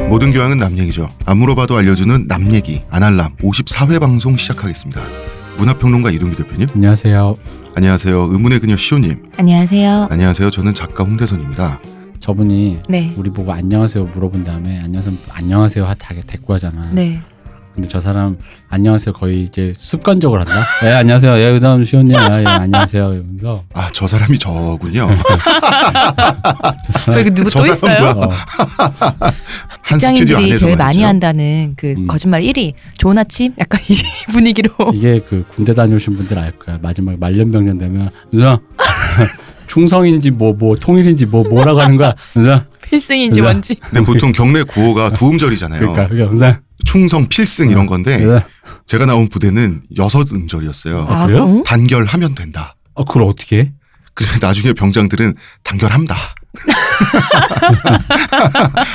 모든 교양은 남 얘기죠. 안 물어봐도 알려주는 남 얘기 아날람 54회 방송 시작하겠습니다. 문화평론가 이동규 대표님. 안녕하세요. 안녕하세요. 의문의 그녀 시호님. 안녕하세요. 안녕하세요. 저는 작가 홍대선입니다. 저분이 네. 우리 보고 안녕하세요 물어본 다음에 안녕하세요 하게 대꾸 하잖아. 네. 근데 저 사람 안녕하세요 거의 이제 습관적으로 한다. 예 안녕하세요. 예 그다음 시온님. 예 안녕하세요. 이러면서 아, 저 사람이 저군요. 왜 누구 저 또 사람 있어요? 뭐야? 한 스튜디오 직장인들이 안에서 제일 말이죠. 많이 한다는 그 거짓말 1위. 좋은 아침? 약간 이 분위기로. 이게 그 군대 다녀오신 분들 알 거야. 마지막에 말년병년 되면 누나 충성인지 뭐 통일인지 뭐라고 하는 거야. 누나 필승인지 누나. 뭔지. 근데 보통 경례 구호가 두 음절이잖아요. 그러니까 그게 항상 충성, 필승 이런 건데 누나. 제가 나온 부대는 6음절이었어요. 아, 그래요? 응? 단결하면 된다. 그걸 어떻게 해? 그래 나중에 병장들은 단결함다.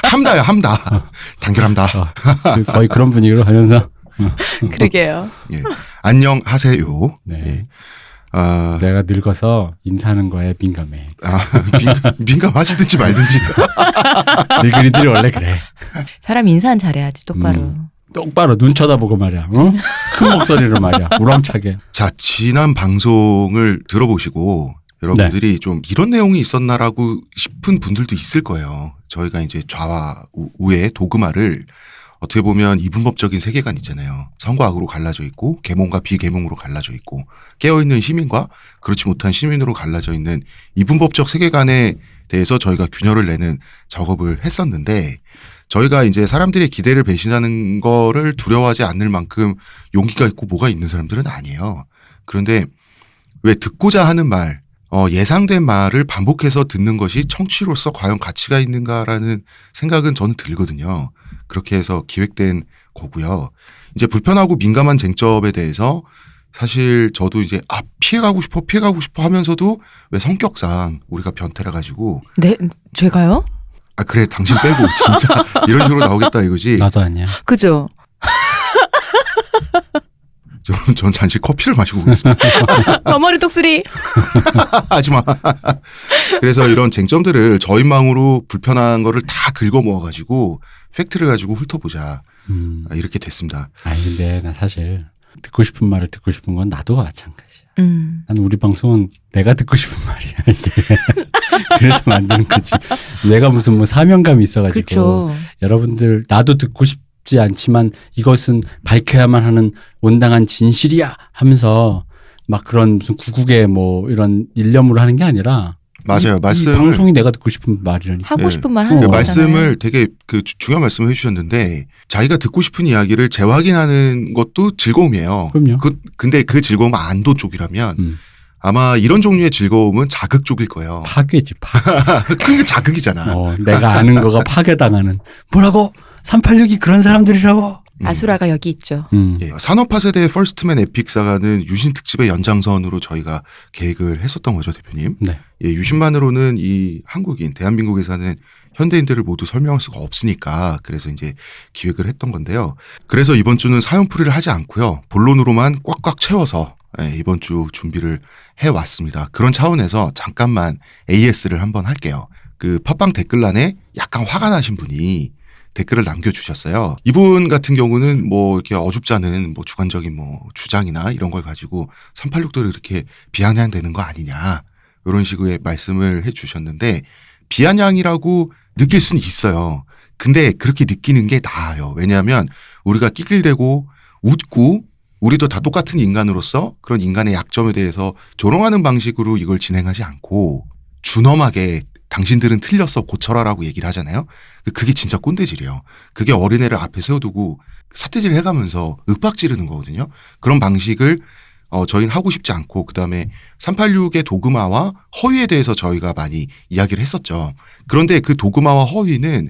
함다야 함다. 단결함다. 거의 그런 분위기로 하면서 그러게요. 예. 안녕하세요. 네. 예. 아, 내가 늙어서 인사하는 거에 민감해. 민감하시든지 말든지. 늙은이들이 원래 그래. 사람 인사는 잘해야지 똑바로. 똑바로 눈 쳐다보고 말이야. 응? 큰 목소리로 말이야. 우렁차게. 자, 지난 방송을 들어보시고 여러분들이 좀 이런 내용이 있었나라고 싶은 분들도 있을 거예요. 저희가 이제 좌와 우의 도그마를 어떻게 보면 이분법적인 세계관 있잖아요. 선과 악으로 갈라져 있고 계몽과 비계몽으로 갈라져 있고 깨어있는 시민과 그렇지 못한 시민으로 갈라져 있는 이분법적 세계관에 대해서 저희가 균열을 내는 작업을 했었는데 저희가 이제 사람들의 기대를 배신하는 거를 두려워하지 않을 만큼 용기가 있고 뭐가 있는 사람들은 아니에요. 그런데 왜 듣고자 하는 말, 예상된 말을 반복해서 듣는 것이 청취로서 과연 가치가 있는가라는 생각은 저는 들거든요. 그렇게 해서 기획된 거고요. 이제 불편하고 민감한 쟁점에 대해서 사실 저도 이제 피해가고 싶어 하면서도 왜 성격상 우리가 변태라 가지고 네, 제가요? 아 그래 당신 빼고 진짜 이런 식으로 나오겠다 이거지. 나도 아니야. 그죠? 전 잠시 커피를 마시고 오겠습니다. 머머리 똑소리. 하지마. 그래서 이런 쟁점들을 저희 망으로 불편한 거를 다 긁어 모아가지고 팩트를 가지고 훑어보자. 이렇게 됐습니다. 아니 근데 나 사실 듣고 싶은 말을 듣고 싶은 건 나도 마찬가지야. 난 우리 방송은 내가 듣고 싶은 말이야 이게. 그래서 만드는 거지. 내가 무슨 뭐 사명감이 있어가지고 그렇죠. 여러분들 나도 듣고 싶지 않지만 이것은 밝혀야만 하는 온당한 진실이야 하면서 막 그런 무슨 구국의 뭐 이런 일념으로 하는 게 아니라 맞아요. 이 말씀을 방송이 내가 듣고 싶은 말이라니까. 하고 네. 싶은 말 하는 그 거잖아요. 말씀을 되게 그 중요한 말씀을 해주셨는데 자기가 듣고 싶은 이야기를 재확인하는 것도 즐거움이에요. 그럼요. 근데 그 즐거움은 안도 쪽이라면 아마 이런 종류의 즐거움은 자극 쪽일 거예요. 파괴지 그게 자극이잖아. 내가 아는 거가 파괴당하는 뭐라고? 386이 그런 사람들이라고? 아수라가 여기 있죠. 예, 산업화 세대의 퍼스트맨 에픽사가는 유신 특집의 연장선으로 저희가 계획을 했었던 거죠, 대표님. 네. 예, 유신만으로는 이 한국인, 대한민국에 사는 현대인들을 모두 설명할 수가 없으니까 그래서 이제 기획을 했던 건데요. 그래서 이번 주는 사연풀이를 하지 않고요. 본론으로만 꽉꽉 채워서 이번 주 준비를 해왔습니다. 그런 차원에서 잠깐만 AS를 한번 할게요. 그 팟빵 댓글란에 약간 화가 나신 분이 댓글을 남겨주셨어요. 이분 같은 경우는 뭐 이렇게 어줍지 않은 뭐 주관적인 뭐 주장이나 이런 걸 가지고 386도를 이렇게 비아냥해야 되는 거 아니냐 이런 식의 말씀을 해주셨는데 비아냥이라고 느낄 수는 있어요. 근데 그렇게 느끼는 게 나아요. 왜냐하면 우리가 낄낄대고 웃고 우리도 다 똑같은 인간으로서 그런 인간의 약점에 대해서 조롱하는 방식으로 이걸 진행하지 않고 준엄하게 당신들은 틀렸어 고쳐라라고 얘기를 하잖아요. 그게 진짜 꼰대질이에요. 그게 어린애를 앞에 세워두고 삿대질 해가면서 윽박 지르는 거거든요. 그런 방식을 저희는 하고 싶지 않고 그다음에 386의 도그마와 허위에 대해서 저희가 많이 이야기를 했었죠. 그런데 그 도그마와 허위는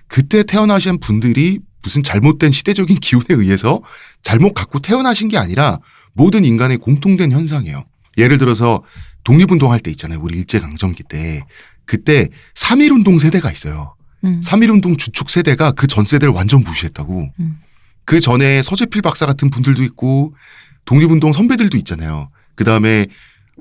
그때 태어나신 분들이 무슨 잘못된 시대적인 기운에 의해서 잘못 갖고 태어나신 게 아니라 모든 인간의 공통된 현상이에요. 예를 들어서 독립운동할 때 있잖아요. 우리 일제강점기 때. 그때 3.1운동 세대가 있어요. 3.1운동 주축 세대가 그 전 세대를 완전 무시했다고. 그 전에 서재필 박사 같은 분들도 있고 독립운동 선배들도 있잖아요. 그다음에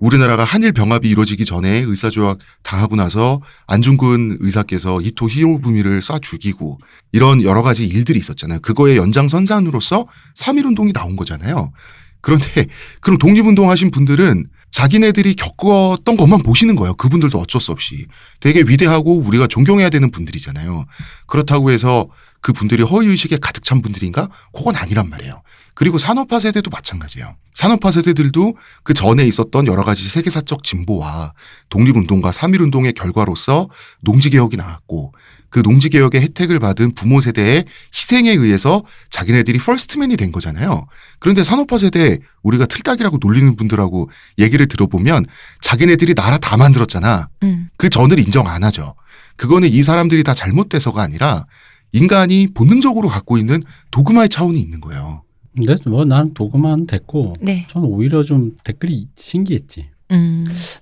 우리나라가 한일 병합이 이루어지기 전에 의사조약 당하고 나서 안중근 의사께서 이토 히로부미를 쏴 죽이고 이런 여러 가지 일들이 있었잖아요. 그거의 연장선상으로서 3.1운동이 나온 거잖아요. 그런데 그럼 독립운동 하신 분들은 자기네들이 겪었던 것만 보시는 거예요. 그분들도 어쩔 수 없이. 되게 위대하고 우리가 존경해야 되는 분들이잖아요. 그렇다고 해서 그분들이 허위의식에 가득 찬 분들인가? 그건 아니란 말이에요. 그리고 산업화 세대도 마찬가지예요. 산업화 세대들도 그 전에 있었던 여러 가지 세계사적 진보와 독립운동과 3.1운동의 결과로서 농지개혁이 나왔고 그 농지개혁의 혜택을 받은 부모 세대의 희생에 의해서 자기네들이 퍼스트맨이 된 거잖아요. 그런데 산업화 세대 우리가 틀딱이라고 놀리는 분들하고 얘기를 들어보면 자기네들이 나라 다 만들었잖아. 그 전을 인정 안 하죠. 그거는 이 사람들이 다 잘못돼서가 아니라 인간이 본능적으로 갖고 있는 도그마의 차원이 있는 거예요. 근데 뭐 난 도그마는 됐고 네. 저는 오히려 좀 댓글이 신기했지.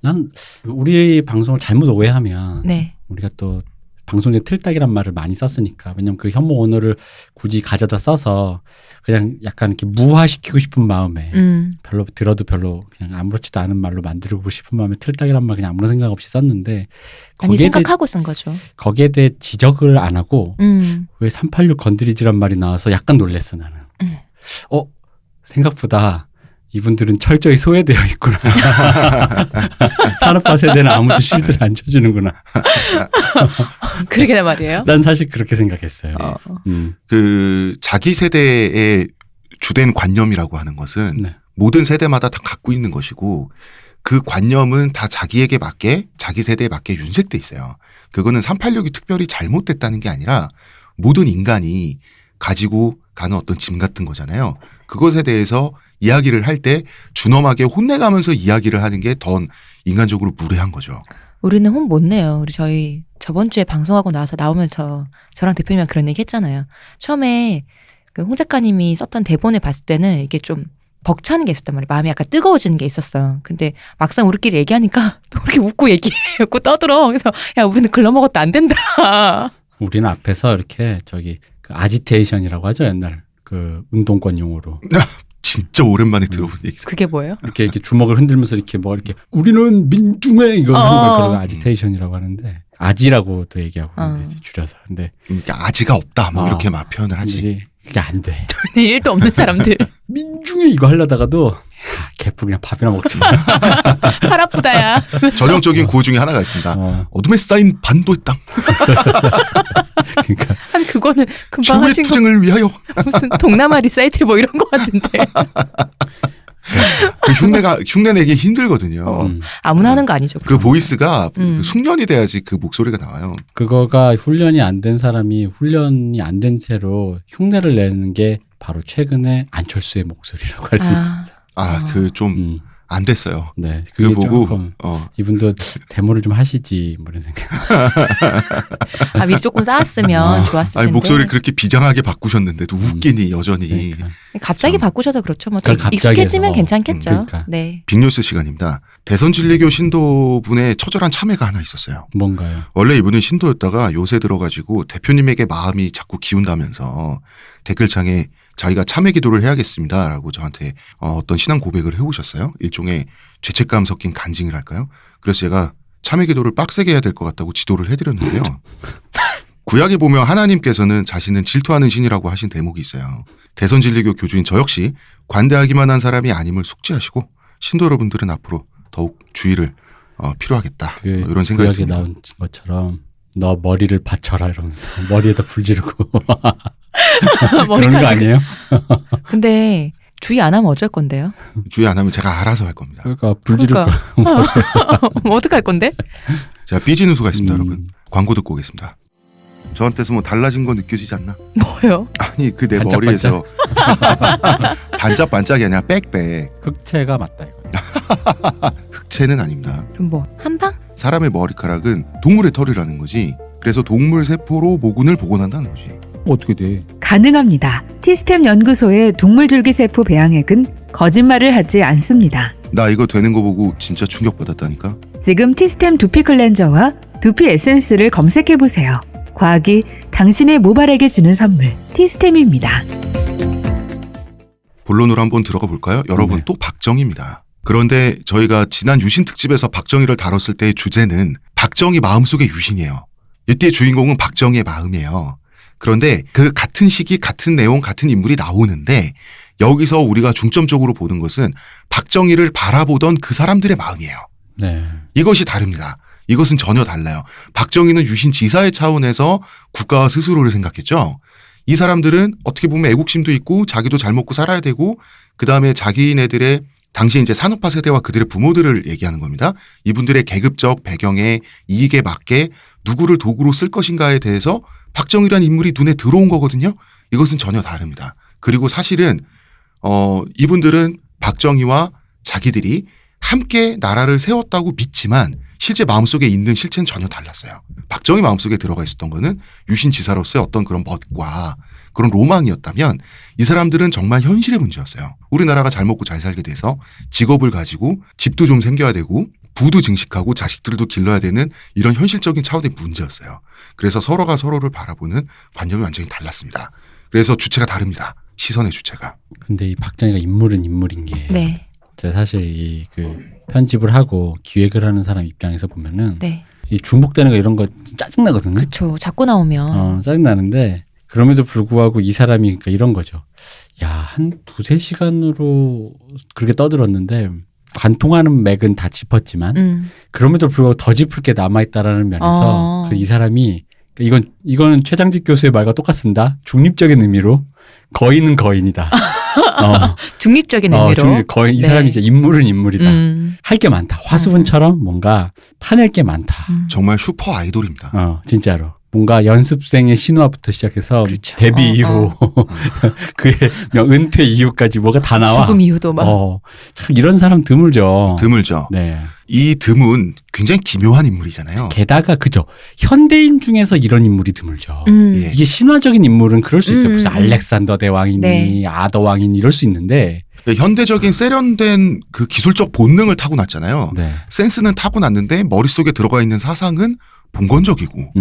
난 우리 방송을 잘못 오해하면 네. 우리가 또 방송에 틀딱이란 말을 많이 썼으니까 왜냐면 그 혐오 언어를 굳이 가져다 써서 그냥 약간 이렇게 무화시키고 싶은 마음에 별로 들어도 별로 그냥 아무렇지도 않은 말로 만들고 싶은 마음에 틀딱이란 말 그냥 아무런 생각 없이 썼는데 아니 생각하고 쓴 거죠. 거기에 대해 지적을 안 하고 왜 386 건드리지란 말이 나와서 약간 놀랬어 나는. 생각보다 이분들은 철저히 소외되어 있구나. 산업화 세대는 아무도 실드를 안 쳐주는구나. 그러게 말이에요. 난 사실 그렇게 생각했어요. 그 자기 세대의 주된 관념이라고 하는 것은 네. 모든 세대마다 다 갖고 있는 것이고 그 관념은 다 자기에게 맞게 자기 세대에 맞게 윤색돼 있어요. 그거는 386이 특별히 잘못됐다는 게 아니라 모든 인간이 가지고 가는 어떤 짐 같은 거잖아요. 그것에 대해서 이야기를 할 때 준엄하게 혼내가면서 이야기를 하는 게 더 인간적으로 무례한 거죠. 우리는 혼 못 내요. 우리 저희 저번 주에 방송하고 나와서 나오면서 저랑 대표님이랑 그런 얘기 했잖아요. 처음에 그 홍 작가님이 썼던 대본을 봤을 때는 이게 좀 벅차는 게 있었단 말이에요. 마음이 약간 뜨거워지는 게 있었어. 근데 막상 우리끼리 얘기하니까 또 이렇게 웃고 얘기하고 떠들어. 그래서 야 우리는 글러먹어도 안 된다. 우리는 앞에서 이렇게 저기 그 아지테이션이라고 하죠 옛날 그 운동권 용어로. 진짜 오랜만에 들어본 얘기다. 그게 뭐예요? 이렇게 주먹을 흔들면서 이렇게 뭐 이렇게 우리는 민중해 이거 하는 걸 그런 거 아지테이션이라고 하는데 아지라고도 얘기하고 이제 줄여서 근데 아지가 없다 뭐 이렇게 막 표현을 하지. 그게 안 돼. 저희는 일도 없는 사람들. 민중해 이거 하려다가도 개뿔 그냥 밥이나 먹지. 팔 아프다야. 전형적인 구호 중에 하나가 있습니다. 어둠에 쌓인 반도의 땅. 그러니까 한 그거는 금방 최후의 하신 거 투쟁을 위하여. 무슨 동남아 리사이틀 뭐 이런 거 같은데. 그 흉내 내기 힘들거든요. 아무나 하는 거 아니죠. 그 보이스가 숙련이 돼야지 그 목소리가 나와요. 그거가 훈련이 안 된 사람이 훈련이 안 된 채로 흉내를 내는 게 바로 최근에 안철수의 목소리라고 할 수 있습니다. 그 좀 안 됐어요. 네, 그거 보고 조금 이분도 데모를 좀 하시지 뭐 이런 생각. 미리 조금 쌓았으면 좋았을 텐데. 아니, 목소리 그렇게 비장하게 바꾸셨는데도 웃기니 여전히. 그러니까. 갑자기 바꾸셔서 그렇죠. 뭐 갑자기 익숙해지면 해서. 괜찮겠죠. 그러니까. 네. 빅뉴스 시간입니다. 대선 진리교 신도분의 처절한 참회가 하나 있었어요. 뭔가요? 원래 이분은 신도였다가 요새 들어가지고 대표님에게 마음이 자꾸 기운다면서 댓글창에 자기가 참회 기도를 해야겠습니다라고 저한테 어떤 신앙 고백을 해오셨어요. 일종의 죄책감 섞인 간증을 할까요? 그래서 제가 참회 기도를 빡세게 해야 될 것 같다고 지도를 해드렸는데요. 구약에 보면 하나님께서는 자신은 질투하는 신이라고 하신 대목이 있어요. 대선 진리교 교주인 저 역시 관대하기만 한 사람이 아님을 숙지하시고 신도 여러분들은 앞으로 더욱 주의를 필요하겠다. 이런 생각이 구약에 듭니다. 나온 것처럼 너 머리를 받쳐라 이러면서 머리에다 불 지르고 그런 거 아니에요? 근데 주의 안 하면 어쩔 건데요? 주의 안 하면 제가 알아서 할 겁니다. 그러니까 불 지를 거. 뭐 어떡할 건데? 제가 삐지는 수가 있습니다, 여러분. 광고 듣고 오겠습니다. 저한테서 뭐 달라진 거 느껴지지 않나? 뭐요? 아니 그 내 반짝반짝. 머리에서 반짝반짝이 아니라 빽빽. 흑채가 맞다 이거. 흑채는 아닙니다. 그럼 뭐 한방? 사람의 머리카락은 동물의 털이라는 거지. 그래서 동물 세포로 모근을 복원한다는 거지. 어떻게 돼? 가능합니다. 티스템 연구소의 동물줄기세포 배양액은 거짓말을 하지 않습니다. 나 이거 되는 거 보고 진짜 충격받았다니까. 지금 티스템 두피 클렌저와 두피 에센스를 검색해보세요. 과학이 당신의 모발에게 주는 선물, 티스템입니다. 본론으로 한번 들어가 볼까요? 여러분 네. 또 박정희입니다. 그런데 저희가 지난 유신 특집에서 박정희를 다뤘을 때의 주제는 박정희 마음속의 유신이에요. 이때의 주인공은 박정희의 마음이에요. 그런데 그 같은 시기, 같은 내용, 같은 인물이 나오는데 여기서 우리가 중점적으로 보는 것은 박정희를 바라보던 그 사람들의 마음이에요. 네. 이것이 다릅니다. 이것은 전혀 달라요. 박정희는 유신 지사의 차원에서 국가와 스스로를 생각했죠. 이 사람들은 어떻게 보면 애국심도 있고 자기도 잘 먹고 살아야 되고 그다음에 자기네들의 당시 이제 산업화 세대와 그들의 부모들을 얘기하는 겁니다. 이분들의 계급적 배경에 이익에 맞게 누구를 도구로 쓸 것인가에 대해서 박정희라는 인물이 눈에 들어온 거거든요. 이것은 전혀 다릅니다. 그리고 사실은 이분들은 박정희와 자기들이 함께 나라를 세웠다고 믿지만 실제 마음속에 있는 실체는 전혀 달랐어요. 박정희 마음속에 들어가 있었던 거는 유신 지사로서의 어떤 그런 멋과 그런 로망이었다면 이 사람들은 정말 현실의 문제였어요. 우리나라가 잘 먹고 잘 살게 돼서 직업을 가지고 집도 좀 생겨야 되고 부도 증식하고 자식들도 길러야 되는 이런 현실적인 차원의 문제였어요. 그래서 서로가 서로를 바라보는 관념이 완전히 달랐습니다. 그래서 주체가 다릅니다. 시선의 주체가. 근데 이 박정희가 인물은 인물인 게 네. 제가 사실 이 그 편집을 하고 기획을 하는 사람 입장에서 보면은 네. 이 중복되는 거 이런 거 짜증나거든요. 그렇죠. 자꾸 나오면. 짜증나는데 그럼에도 불구하고 이 사람이 그러니까 이런 거죠. 야, 한 2-3시간으로 그렇게 떠들었는데 관통하는 맥은 다 짚었지만 그럼에도 불구하고 더 짚을 게 남아있다라는 면에서 이 사람이 이거는 최장직 교수의 말과 똑같습니다. 중립적인 의미로 거인은 거인이다. 중립적인 의미로. 거의 이 네. 사람이 이제 인물은 인물이다. 할 게 많다. 화수분처럼 뭔가 파낼 게 많다. 정말 슈퍼 아이돌입니다. 진짜로. 뭔가 연습생의 신화부터 시작해서 그렇죠. 데뷔 이후 그의 은퇴 이후까지 뭐가 다 나와. 죽음 이후도 막. 참 이런 사람 드물죠. 드물죠. 네. 이 드문 굉장히 기묘한 인물이잖아요. 게다가 그죠. 현대인 중에서 이런 인물이 드물죠. 예. 이게 신화적인 인물은 그럴 수 있어요. 무슨 알렉산더 대왕이니 네. 아더 왕이니 이럴 수 있는데. 현대적인 세련된 그 기술적 본능을 타고났잖아요. 네. 센스는 타고났는데 머릿속에 들어가 있는 사상은 봉건적이고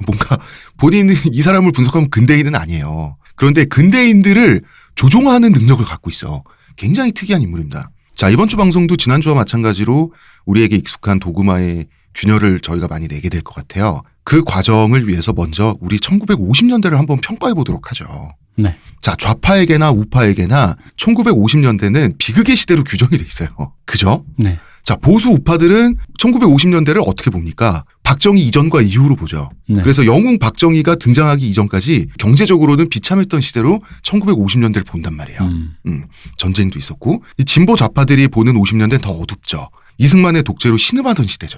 뭔가 본인은 이 사람을 분석하면 근대인은 아니에요. 그런데 근대인들을 조종하는 능력을 갖고 있어. 굉장히 특이한 인물입니다. 자, 이번 주 방송도 지난주와 마찬가지로 우리에게 익숙한 도그마의 균열을 저희가 많이 내게 될 것 같아요. 그 과정을 위해서 먼저 우리 1950년대를 한번 평가해 보도록 하죠. 네. 자, 좌파에게나 우파에게나 1950년대는 비극의 시대로 규정이 돼 있어요. 그죠? 네. 자, 보수 우파들은 1950년대를 어떻게 봅니까? 박정희 이전과 이후로 보죠. 네. 그래서 영웅 박정희가 등장하기 이전까지 경제적으로는 비참했던 시대로 1950년대를 본단 말이에요. 전쟁도 있었고 이 진보 좌파들이 보는 50년대는 더 어둡죠. 이승만의 독재로 신음하던 시대죠.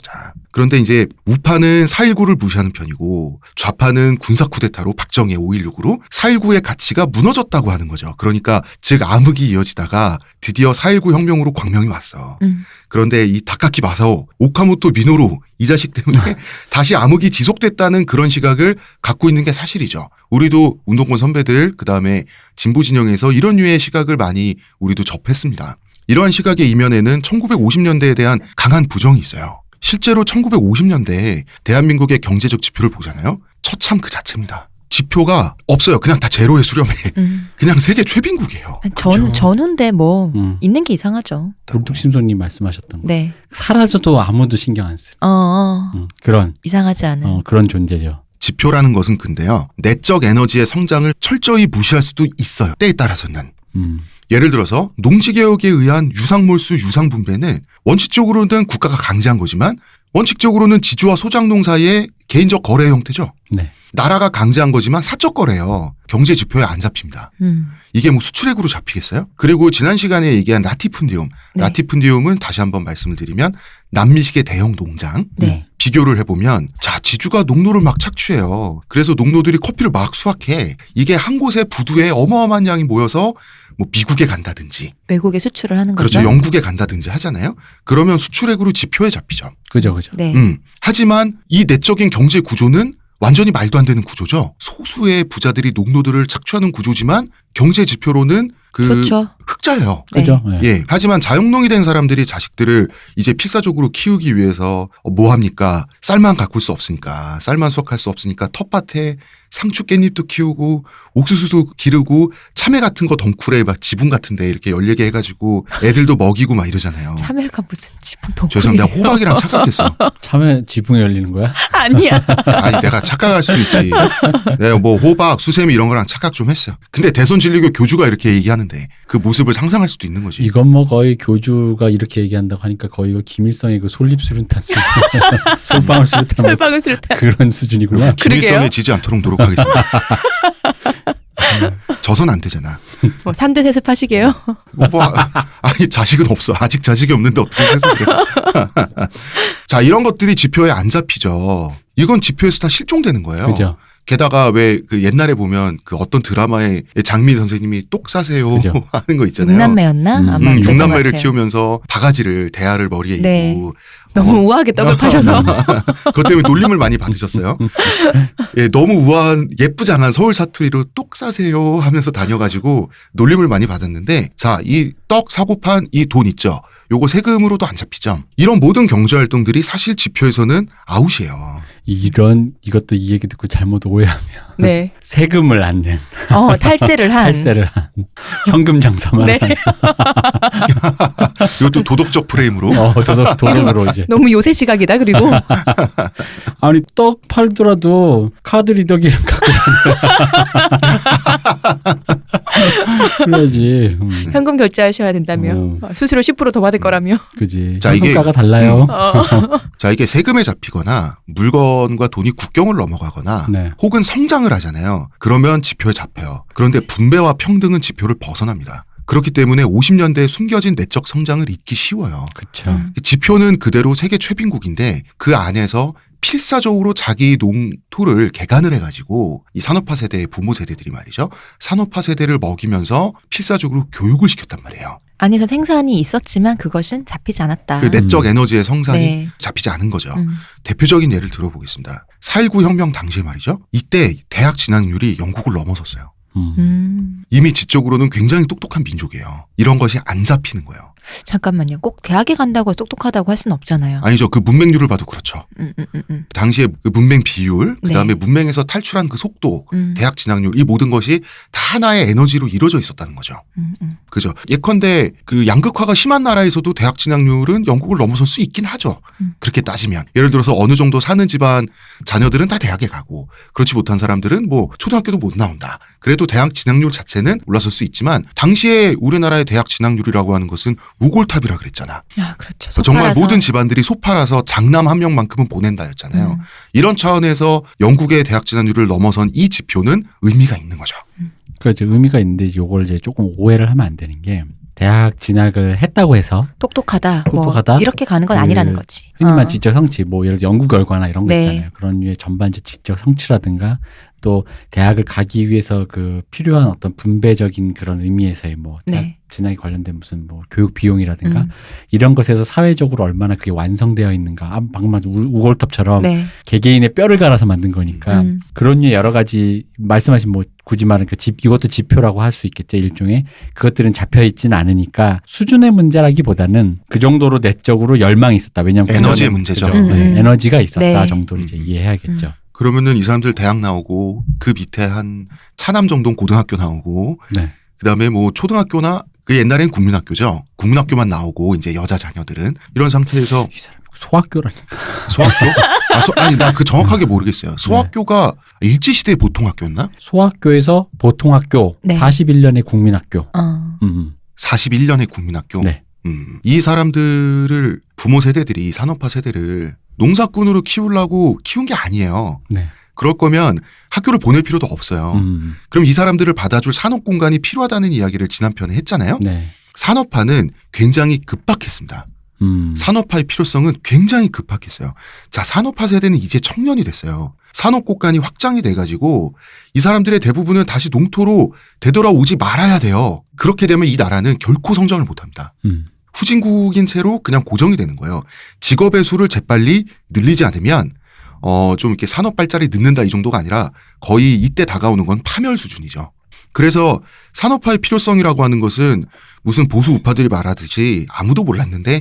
그런데 이제 우파는 4.19를 무시하는 편이고 좌파는 군사 쿠데타로 박정희의 5.16으로 4.19의 가치가 무너졌다고 하는 거죠. 그러니까 즉 암흑이 이어지다가 드디어 4.19 혁명으로 광명이 왔어. 그런데 이 다카키 마사오, 오카모토 미노루 이 자식 때문에 다시 암흑이 지속됐다는 그런 시각을 갖고 있는 게 사실이죠. 우리도 운동권 선배들 그다음에 진보 진영에서 이런 류의 시각을 많이 우리도 접했습니다. 이러한 시각의 이면에는 1950년대에 대한 강한 부정이 있어요. 실제로 1950년대에 대한민국의 경제적 지표를 보잖아요. 처참 그 자체입니다. 지표가 없어요. 그냥 다 제로에 수렴해. 그냥 세계 최빈국이에요. 전후인데 뭐 있는 게 이상하죠. 불뚝심송님 말씀하셨던 거. 네. 사라져도 아무도 신경 안 쓰. 그런 이상하지 않은. 그런 존재죠. 지표라는 것은 근데요. 내적 에너지의 성장을 철저히 무시할 수도 있어요. 때에 따라서는. 예를 들어서 농지개혁에 의한 유상몰수 유상분배는 원칙적으로는 국가가 강제한 거지만 원칙적으로는 지주와 소작농 사이의 개인적 거래 형태죠. 네. 나라가 강제한 거지만 사적 거래예요. 경제 지표에 안 잡힙니다. 이게 뭐 수출액으로 잡히겠어요? 그리고 지난 시간에 얘기한 라티푼디움. 네. 라티푼디움은 다시 한번 말씀을 드리면 남미식의 대형 농장. 네. 비교를 해보면 자 지주가 농로를 막 착취해요. 그래서 농노들이 커피를 막 수확해. 이게 한 곳에 부두에 어마어마한 양이 모여서 뭐 미국에 간다든지 외국에 수출을 하는 거죠. 그렇죠. 영국에 간다든지 하잖아요. 그러면 수출액으로 지표에 잡히죠. 그죠. 네. 하지만 이 내적인 경제 구조는 완전히 말도 안 되는 구조죠. 소수의 부자들이 농노들을 착취하는 구조지만 경제 지표로는 그 좋죠. 흑자예요. 네. 그죠. 네. 예. 하지만 자영농이 된 사람들이 자식들을 이제 필사적으로 키우기 위해서 뭐 합니까? 쌀만 가꿀 수 없으니까, 쌀만 수확할 수 없으니까 텃밭에 상추 깻잎도 키우고 옥수수도 기르고 참외 같은 거 덩쿨에 막 지붕 같은데 이렇게 열리게 해가지고 애들도 먹이고 막 이러잖아요. 참외가 무슨 지붕 덩굴이에요. 죄송합니다. 호박이랑 착각했어. 참외 지붕에 열리는 거야? 아니야. 아니 내가 착각할 수도 있지. 내가 뭐 호박, 수세미 이런 거랑 착각 좀 했어. 근데 대손진리교 교주가 이렇게 얘기하는데 그 모습을 상상할 수도 있는 거지. 이건 뭐 거의 교주가 이렇게 얘기한다고 하니까 거의 그 김일성의 그 솔잎수류탄 솔방울 수류탄 뭐 솔방울 수류탄. 그런 수준이구나. 그러게요. 김일성에 지지 않도록 노력하겠습니다. 져선 안 되잖아. 뭐 3대 세습하시게요? 뭐, 아니 자식은 없어. 아직 자식이 없는데 어떻게 세습해. 자 이런 것들이 지표에 안 잡히죠. 이건 지표에서 다 실종되는 거예요. 그죠. 게다가 왜 그 옛날에 보면 그 어떤 드라마에 장미 선생님이 똑 사세요 그죠. 하는 거 있잖아요. 육남매였나? 아마 그랬던 것 육남매를 같아요. 키우면서 바가지를 대야를 머리에 네. 입고 너무 우아하게 떡을 파셔서. 그것 때문에 놀림을 많이 받으셨어요. 예, 너무 우아한 예쁘장한 서울 사투리로 똑 사세요 하면서 다녀가지고 놀림을 많이 받았는데 자, 이 떡 사고 판 이 돈 있죠. 요거 세금으로도 안 잡히죠. 이런 모든 경제활동들이 사실 지표에서는 아웃이에요. 이것도 이 얘기 듣고 잘못 오해하면 네. 세금을 안 낸, 탈세를 한. 탈세를 한, 현금 장사만 네. 한, 이것도 도덕적 프레임으로. 도덕으로 이제. 너무 요새 시각이다. 그리고 아니 떡 팔더라도 카드 리더기를 갖고 그래야지. 현금 결제하셔야 된다며. 수수료 10% 더 받을 거라며. 그지. 자, 이게- 현금가가 달라요. 자, 이게 세금에 잡히거나 물건과 돈이 국경을 넘어가거나 네. 혹은 성장을 하잖아요. 그러면 지표에 잡혀요. 그런데 분배와 평등은 지표를 벗어납니다. 그렇기 때문에 50년대에 숨겨진 내적 성장을 잊기 쉬워요. 그렇죠. 지표는 그대로 세계 최빈국인데 그 안에서 필사적으로 자기 농토를 개간을 해가지고 이 산업화 세대의 부모 세대들이 말이죠. 산업화 세대를 먹이면서 필사적으로 교육을 시켰단 말이에요. 안에서 생산이 있었지만 그것은 잡히지 않았다. 그 내적 에너지의 성산이 네. 잡히지 않은 거죠. 음. 대표적인 예를 들어보겠습니다. 4.19 혁명 당시에 말이죠. 이때 대학 진학률이 영국을 넘어섰어요. 이미 지적으로는 굉장히 똑똑한 민족이에요. 이런 것이 안 잡히는 거예요. 잠깐만요. 꼭 대학에 간다고 해서 똑똑하다고 할 수는 없잖아요. 아니죠. 그 문맹률을 봐도 그렇죠. 당시에 그 문맹 비율, 그다음에 네. 문맹에서 탈출한 그 속도, 음. 대학 진학률 이 모든 것이 다 하나의 에너지로 이루어져 있었다는 거죠. 그죠? 예컨대 그 양극화가 심한 나라에서도 대학 진학률은 영국을 넘어설 수 있긴 하죠. 그렇게 따지면 예를 들어서 어느 정도 사는 집안 자녀들은 다 대학에 가고 그렇지 못한 사람들은 뭐 초등학교도 못 나온다. 그래도 대학 진학률 자체는 올라설 수 있지만 당시에 우리나라의 대학 진학률이라고 하는 것은 우골탑이라 그랬잖아. 야, 그렇죠. 정말 소파라서. 모든 집안들이 소파라서 장남 한 명만큼은 보낸다였잖아요. 이런 차원에서 영국의 대학 진학률을 넘어선 이 지표는 의미가 있는 거죠. 그렇죠. 의미가 있는데 요걸 이제 조금 오해를 하면 안 되는 게 대학 진학을 했다고 해서 똑똑하다. 똑똑하다? 뭐 이렇게 가는 건 그 아니라는 거지. 흔히 말하는 지적 성취, 뭐 예를 들어 연구 결과나 이런 거 네. 있잖아요. 그런 류의 전반적 지적 성취라든가 또 대학을 가기 위해서 그 필요한 어떤 분배적인 그런 의미에서의 뭐 대학 네. 진학에 관련된 무슨 뭐 교육 비용이라든가 음. 이런 것에서 사회적으로 얼마나 그게 완성되어 있는가. 방금 말한 우골탑처럼 네. 개개인의 뼈를 갈아서 만든 거니까 음. 그런 류의 여러 가지 말씀하신 뭐 굳이 말하는 그 이것도 지표라고 할 수 있겠죠. 일종의 그것들은 잡혀 있지는 않으니까 수준의 문제라기보다는 그 정도로 내적으로 열망이 있었다. 왜냐하면 에너지의 그전에 문제죠. 그죠? 네, 에너지가 있었다 네. 정도로 이제 이해해야겠죠. 그러면은 이 사람들 대학 나오고 그 밑에 한 차남 정도 고등학교 나오고 네. 그다음에 뭐 초등학교나 그 옛날엔 국민학교죠. 국민학교만 나오고 이제 여자 자녀들은 이런 상태에서 이 사람 소학교라니까. 소학교? 아니 나 그 정확하게 모르겠어요. 소학교가 일제시대의 보통학교였나? 소학교에서 보통학교, 네. 41년의 국민학교. 41년의 국민학교. 네. 이 사람들을 부모 세대들이 산업화 세대를 농사꾼으로 키우려고 키운 게 아니에요. 네. 그럴 거면 학교를 보낼 필요도 없어요. 그럼 이 사람들을 받아줄 산업 공간이 필요하다는 이야기를 지난 편에 했잖아요. 네. 산업화는 굉장히 급박했습니다. 산업화의 필요성은 굉장히 급박했어요. 자, 산업화 세대는 이제 청년이 됐어요. 산업 곳간이 확장이 돼가지고 이 사람들의 대부분은 다시 농토로 되돌아오지 말아야 돼요. 그렇게 되면 이 나라는 결코 성장을 못합니다. 후진국인 채로 그냥 고정이 되는 거예요. 직업의 수를 재빨리 늘리지 않으면 좀 이렇게 산업 발달이 늦는다 이 정도가 아니라 거의 이때 다가오는 건 파멸 수준이죠. 그래서 산업화의 필요성이라고 하는 것은 무슨 보수 우파들이 말하듯이 아무도 몰랐는데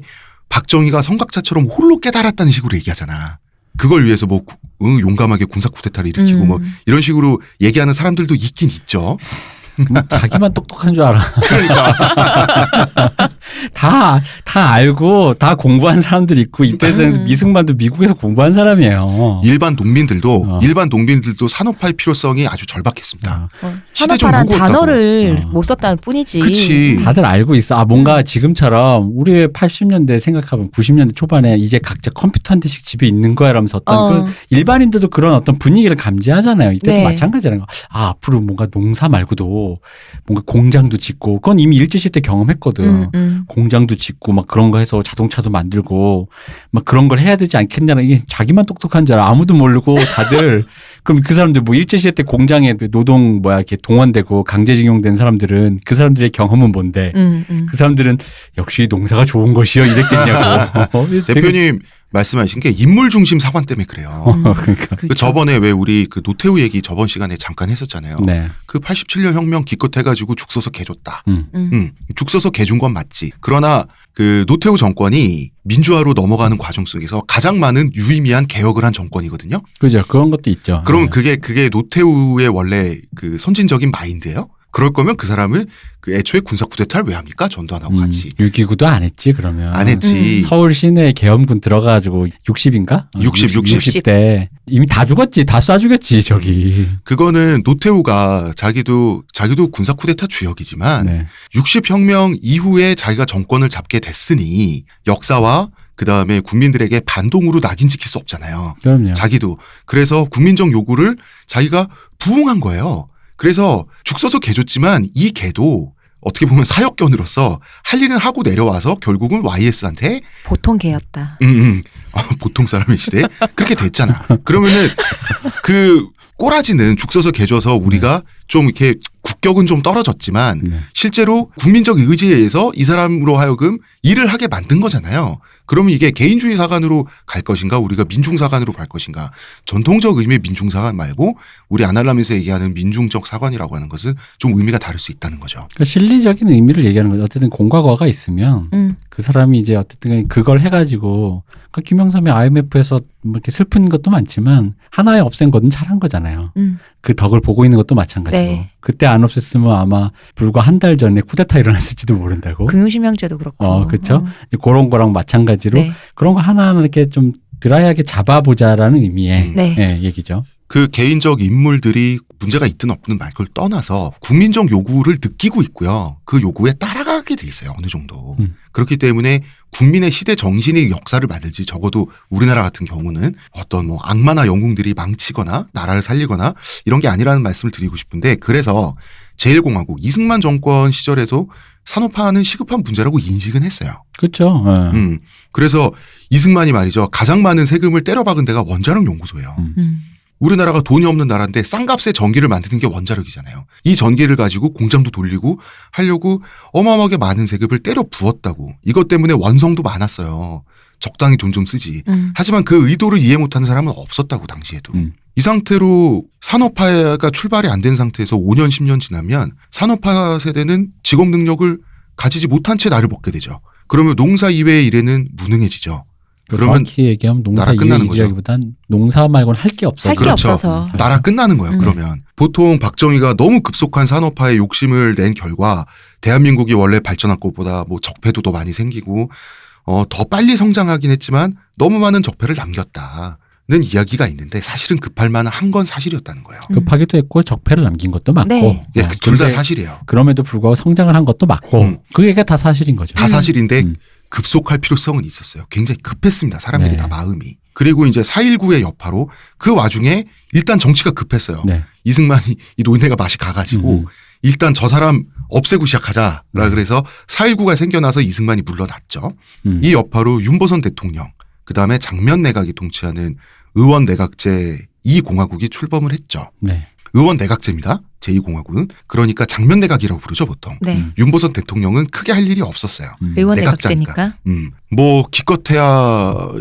박정희가 성각자처럼 홀로 깨달았다는 식으로 얘기하잖아. 그걸 위해서 뭐 용감하게 군사 쿠데타를 일으키고 뭐 이런 식으로 얘기하는 사람들도 있긴 있죠. 자기만 똑똑한 줄 알아. 그러니까 다 알고 다 공부한 사람들 있고 이때는 미승만도 미국에서 공부한 사람이에요. 일반 농민들도 산업화의 필요성이 아주 절박했습니다. 시대적 산업화란 요구였다고. 단어를 못 썼다는 뿐이지. 그치. 다들 알고 있어. 뭔가 지금처럼 우리 80년대 생각하면 90년대 초반에 이제 각자 컴퓨터 한 대씩 집에 있는 거야 라면서 어떤 그 일반인들도 그런 어떤 분위기를 감지하잖아요. 이때도 네. 마찬가지라는 거. 앞으로 뭔가 농사 말고도 뭔가 공장도 짓고 그건 이미 일제시대 때 경험했거든. 공장도 짓고 막 그런 거 해서 자동차도 만들고 막 그런 걸 해야 되지 않겠냐는 이게 자기만 똑똑한 줄 알아. 아무도 모르고 다들 그럼 그 사람들 뭐 일제시대 때 공장에 노동 이렇게 동원되고 강제징용된 사람들은 그 사람들의 경험은 뭔데 그 사람들은 역시 농사가 좋은 것이요 이랬겠냐고. 대표님 말씀하신 게 인물 중심 사관 때문에 그래요. 그러니까. 그 저번에 왜 우리 그 노태우 얘기 저번 시간에 잠깐 했었잖아요. 네. 그 87년 혁명 기껏 해가지고 죽 써서 개줬다. 음. 죽 써서 개준 건 맞지. 그러나 그 노태우 정권이 민주화로 넘어가는 과정 속에서 가장 많은 유의미한 개혁을 한 정권이거든요. 그죠. 그런 것도 있죠. 그럼 네. 그게 노태우의 원래 그 선진적인 마인드예요? 그럴 거면 그 사람을 그 애초에 군사 쿠데타를 왜 합니까? 전도 안 하고 같이. 6.29도 안 했지 그러면. 안 했지. 서울 시내 계엄군 들어가가지고 60인가? 60대 이미 다 죽었지. 다 쏴 죽였지 저기. 그거는 노태우가 자기도 군사 쿠데타 주역이지만 네. 60혁명 이후에 자기가 정권을 잡게 됐으니 역사와 그다음에 국민들에게 반동으로 낙인 찍힐 수 없잖아요. 그럼요. 자기도. 그래서 국민적 요구를 자기가 부응한 거예요. 그래서 죽 써서 개줬지만 이 개도 어떻게 보면 사역견으로서 할 일은 하고 내려와서 결국은 YS한테 보통 개였다. 보통 사람의 시대 그렇게 됐잖아. 그러면은 그 꼬라지는 죽 써서 개줘서 우리가 좀 이렇게 국격은 좀 떨어졌지만 네. 실제로 국민적 의지에 의해서 이 사람으로 하여금 일을 하게 만든 거잖아요. 그러면 이게 개인주의 사관으로 갈 것인가 우리가 민중사관으로 갈 것인가. 전통적 의미의 민중사관 말고 우리 아날람에서 얘기하는 민중적 사관이라고 하는 것은 좀 의미가 다를 수 있다는 거죠. 그러니까 실리적인 의미를 얘기하는 거죠. 어쨌든 공과과가 있으면 그 사람이 이제 어쨌든 그걸 해가지고 그러니까 김영삼이 IMF에서 뭐 이렇게 슬픈 것도 많지만 하나에 없앤 것은 잘한 거잖아요. 그 덕을 보고 있는 것도 마찬가지고. 네. 그때 안 없앴으면 아마 불과 한 달 전에 쿠데타 일어났을지도 모른다고. 금융실명제도 그렇고. 그렇죠. 그런 거랑 마찬가지로 네. 그런 거 하나하나 이렇게 좀 드라이하게 잡아보자라는 의미의 네. 예, 얘기죠. 그 개인적 인물들이 문제가 있든 없든 말 걸 떠나서 국민적 요구를 느끼고 있고요. 그 요구에 따라가게 돼 있어요. 어느 정도. 그렇기 때문에 국민의 시대 정신이 역사를 만들지 적어도 우리나라 같은 경우는 어떤 뭐 악마나 영웅들이 망치거나 나라를 살리거나 이런 게 아니라는 말씀을 드리고 싶은데 그래서 제1공화국 이승만 정권 시절에도 산업화는 시급한 문제라고 인식은 했어요. 그렇죠. 예. 그래서 이승만이 말이죠. 가장 많은 세금을 때려박은 데가 원자력 연구소예요. 우리나라가 돈이 없는 나라인데 싼값에 전기를 만드는 게 원자력이잖아요. 이 전기를 가지고 공장도 돌리고 하려고 어마어마하게 많은 세금을 때려 부었다고. 이것 때문에 원성도 많았어요. 적당히 돈 좀 쓰지. 하지만 그 의도를 이해 못하는 사람은 없었다고 당시에도. 이 상태로 산업화가 출발이 안 된 상태에서 5년 10년 지나면 산업화 세대는 직업 능력을 가지지 못한 채 나를 먹게 되죠. 그러면 농사 이외의 일에는 무능해지죠. 그러면 정확히 얘기하면 농사 나라 끝나는 일이라기보단 농사 말고는 할 게 없어서. 할 게 그렇죠. 없어서. 나라 끝나는 거예요. 그러면 보통 박정희가 너무 급속한 산업화에 욕심을 낸 결과 대한민국이 원래 발전한 것보다 뭐 적폐도 더 많이 생기고 더 빨리 성장하긴 했지만 너무 많은 적폐를 남겼다는 이야기가 있는데 사실은 급할 만한 한 건 사실이었다는 거예요. 급하기도 했고 적폐를 남긴 것도 맞고. 네. 예, 둘 다 근데 사실이에요. 그럼에도 불구하고 성장을 한 것도 맞고. 그게 다 사실인 거죠. 다 사실인데 음. 급속할 필요성은 있었어요. 굉장히 급했습니다. 사람들이 네. 다 마음이. 그리고 이제 4.19의 여파로 그 와중에 일단 정치가 급했어요. 네. 이승만이 이 노인네가 맛이 가가지고 일단 저 사람 없애고 시작하자라 그래서 4.19가 생겨나서 이승만이 물러났죠. 이 여파로 윤보선 대통령 그다음에 장면 내각이 통치하는 의원 내각제 2공화국이 출범을 했죠. 네. 의원 내각제입니다. 제2공화국은. 그러니까 장면 내각이라고 부르죠 보통. 네. 윤보선 대통령은 크게 할 일이 없었어요. 의원 내각제니까. 내각제니까. 뭐 기껏해야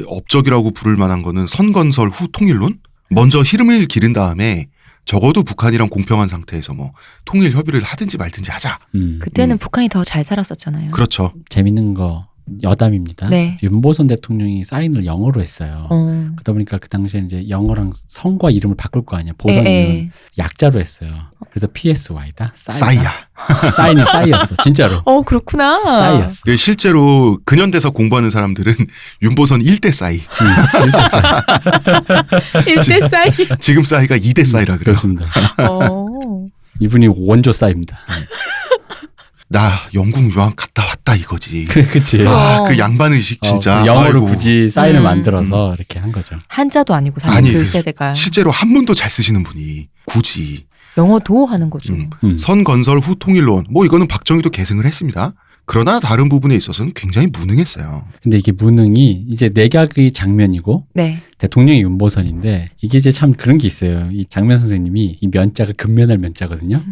업적이라고 부를 만한 거는 선건설 후 통일론? 먼저 흐름을 기른 다음에 적어도 북한이랑 공평한 상태에서 뭐 통일 협의를 하든지 말든지 하자. 그때는 북한이 더 잘 살았었잖아요. 그렇죠. 재밌는 거 여담입니다. 네. 윤보선 대통령이 사인을 영어로 했어요. 그러다 보니까 그 당시에 이제 영어랑 성과 이름을 바꿀 거 아니야. 보선이는 약자로 했어요. 그래서 PSY다. 싸이야. 사인이 싸이였어. 진짜로. 그렇구나. 싸이였어. 실제로 근현대사 공부하는 사람들은 윤보선 1대 싸이. 1대 싸이. 지금 싸이가 2대 싸이라 그래요. 그렇습니다. 이분이 원조 싸입니다. 나 영국 유학 갔다 왔다 이거지. 그치. 그 양반 의식 진짜. 영어로 아이고. 굳이 사인을 만들어서 이렇게 한 거죠. 한자도 아니고 사실 아니, 그 세대가 실제로 한문도 잘 쓰시는 분이 굳이 영어도 하는 거죠. 선건설 후 통일론 뭐 이거는 박정희도 계승을 했습니다. 그러나 다른 부분에 있어서는 굉장히 무능했어요. 근데 이게 무능이 이제 내각의 장면이고 네. 대통령이 윤보선인데 이게 이제 참 그런 게 있어요. 이 장면 선생님이 이 면자가 근면할 면자거든요.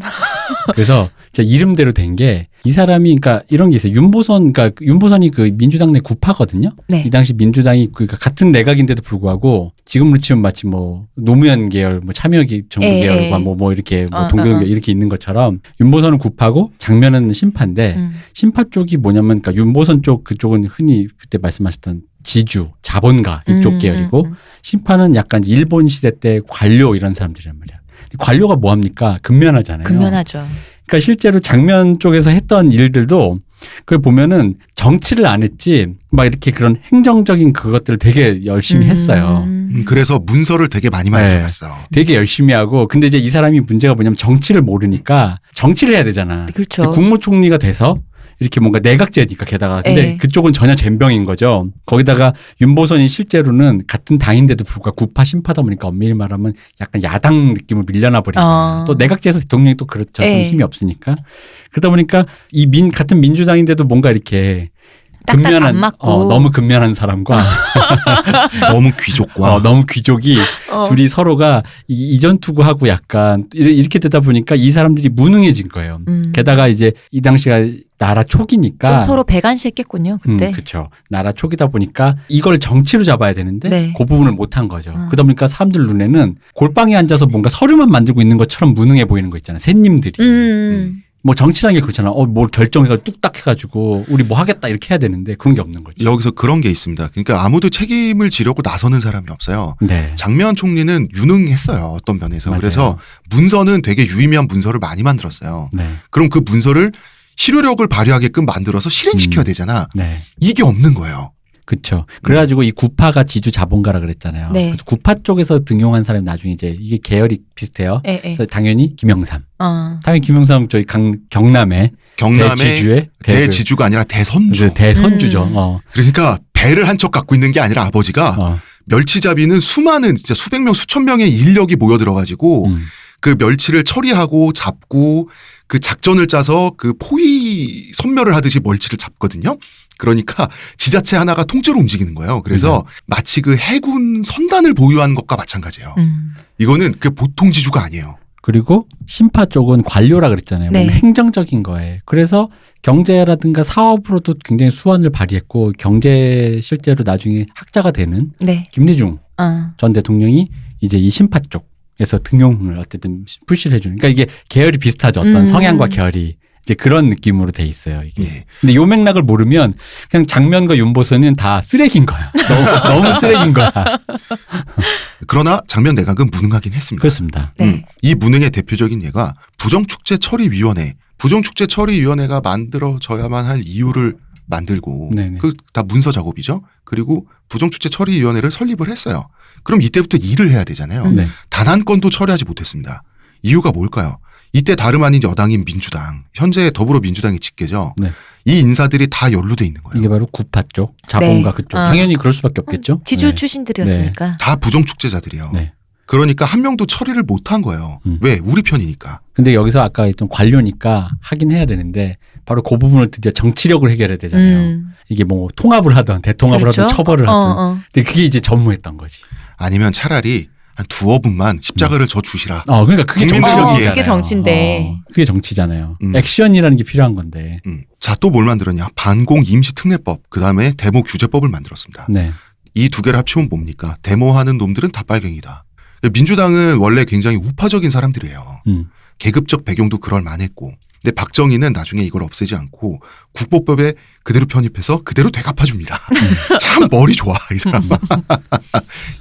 그래서 진짜 이름대로 된 게 이 사람이 그러니까 이런 게 있어요. 그러니까 윤보선이 그 민주당 내 구파거든요. 네. 이 당시 민주당이 그러니까 같은 내각인데도 불구하고 지금으로 치면 마치 뭐 노무현 계열, 뭐 참여기 정부 계열과 뭐 이렇게 뭐 동경 계열 이렇게 있는 것처럼 윤보선은 구파고 장면은 심파인데 심파 쪽이 뭐냐면 그러니까 윤보선 쪽 그쪽은 흔히 그때 말씀하셨던 지주, 자본가 이쪽 계열이고 심파는 약간 일본 시대 때 관료 이런 사람들이란 말이야. 관료가 뭐 합니까? 근면하잖아요. 근면하죠. 그러니까 실제로 장면 쪽에서 했던 일들도 그걸 보면은 정치를 안 했지 막 이렇게 그런 행정적인 그것들을 되게 열심히 했어요. 그래서 문서를 되게 많이 만들어놨어. 되게 열심히 하고 근데 이제 이 사람이 문제가 뭐냐면 정치를 모르니까 정치를 해야 되잖아. 그렇죠. 근데 국무총리가 돼서 이렇게 뭔가 내각제니까 게다가 근데 그쪽은 전혀 젬병인 거죠. 거기다가 윤보선이 실제로는 같은 당인데도 불구하고 구파 심파다 보니까 엄밀히 말하면 약간 야당 느낌을 밀려나 버리니까 또 내각제에서 대통령이 또 그렇죠. 좀 힘이 없으니까 그러다 보니까 이 같은 민주당인데도 뭔가 이렇게 근면한 너무 근면한 사람과 너무 귀족과 너무 귀족이 둘이 서로가 이전 투구하고 약간 이렇게 되다 보니까 이 사람들이 무능해진 거예요. 게다가 이제 이 당시가 나라 초기니까 좀 서로 배관시했겠군요. 그때. 그렇죠. 나라 초기다 보니까 이걸 정치로 잡아야 되는데 그 부분을 못한 거죠. 그러다 보니까 사람들 눈에는 골방에 앉아서 뭔가 서류만 만들고 있는 것처럼 무능해 보이는 거 있잖아요. 샌님들이. 뭐 정치라는 게 그렇잖아. 뭘 결정해가지고 뚝딱 해가지고 우리 뭐 하겠다 이렇게 해야 되는데 그런 게 없는 거죠. 여기서 그런 게 있습니다. 그러니까 아무도 책임을 지려고 나서는 사람이 없어요. 네. 장면 총리는 유능했어요. 어떤 면에서. 맞아요. 그래서 문서는 되게 유의미한 문서를 많이 만들었어요. 네. 그럼 그 문서를 실효력을 발휘하게끔 만들어서 실행시켜야 되잖아. 네. 이게 없는 거예요. 그렇죠. 그래가지고 이 구파가 지주 자본가라 그랬잖아요. 네. 그래서 구파 쪽에서 등용한 사람이 나중에 이제 이게 계열이 비슷해요. 그래서 당연히 김영삼. 당연히 김영삼 저희 경남의 대지주의 대지주가 아니라 대선주. 대선주죠. 그러니까 배를 한 척 갖고 있는 게 아니라 아버지가 멸치잡이는 수많은 진짜 수백 명 수천 명의 인력이 모여 들어가지고 그 멸치를 처리하고 잡고 그 작전을 짜서 그 포위 선멸을 하듯이 멸치를 잡거든요. 그러니까 지자체 하나가 통째로 움직이는 거예요. 그래서 마치 그 해군 선단을 보유한 것과 마찬가지예요. 이거는 그 보통 지주가 아니에요. 그리고 심파 쪽은 관료라 그랬잖아요. 네. 행정적인 거에. 그래서 경제라든가 사업으로도 굉장히 수완을 발휘했고 경제 실제로 나중에 학자가 되는 김대중 전 대통령이 이제 이 심파 쪽에서 등용을 어쨌든 푸시를 해주는. 그러니까 이게 계열이 비슷하죠. 어떤 성향과 결이. 이제 그런 느낌으로 돼 있어요, 이게. 근데 요 맥락을 모르면 그냥 장면과 윤보선은 다 쓰레기인 거야. 너무 쓰레기인 거야. 그러나 장면 내각은 무능하긴 했습니다. 그렇습니다. 이 무능의 대표적인 예가 부정축제처리위원회. 부정축제처리위원회가 만들어져야만 할 이유를 만들고 그 다 문서 작업이죠. 그리고 부정축제처리위원회를 설립을 했어요. 그럼 이때부터 일을 해야 되잖아요. 단 한 건도 처리하지 못했습니다. 이유가 뭘까요? 이때 다름 아닌 여당인 민주당, 현재 더불어민주당이 직계죠. 이 인사들이 다 연루돼 있는 거예요. 이게 바로 구파 쪽, 자본가 그쪽. 당연히 그럴 수밖에 없겠죠. 지주 출신들이었으니까. 다 부정축제자들이에요. 그러니까 한 명도 처리를 못한 거예요. 왜? 우리 편이니까. 근데 여기서 아까 했던 관료니까 하긴 해야 되는데 바로 그 부분을 드디어 정치력을 해결해야 되잖아요. 이게 뭐 통합을 하든 대통합을 하든 처벌을 하든. 근데 그게 이제 전무했던 거지. 아니면 차라리 한 두어 분만 십자가를 져 주시라. 그러니까 그게 정치력이잖아요. 그게 정치인데. 그게 정치잖아요. 액션이라는 게 필요한 건데. 자, 또 뭘 만들었냐? 반공 임시특례법, 그다음에 데모 규제법을 만들었습니다. 이 두 개를 합치면 뭡니까? 데모하는 놈들은 다 빨갱이다. 민주당은 원래 굉장히 우파적인 사람들이에요. 계급적 배경도 그럴 만했고 근데 박정희는 나중에 이걸 없애지 않고 국보법에 그대로 편입해서 그대로 되갚아줍니다. 참 머리 좋아 이 사람.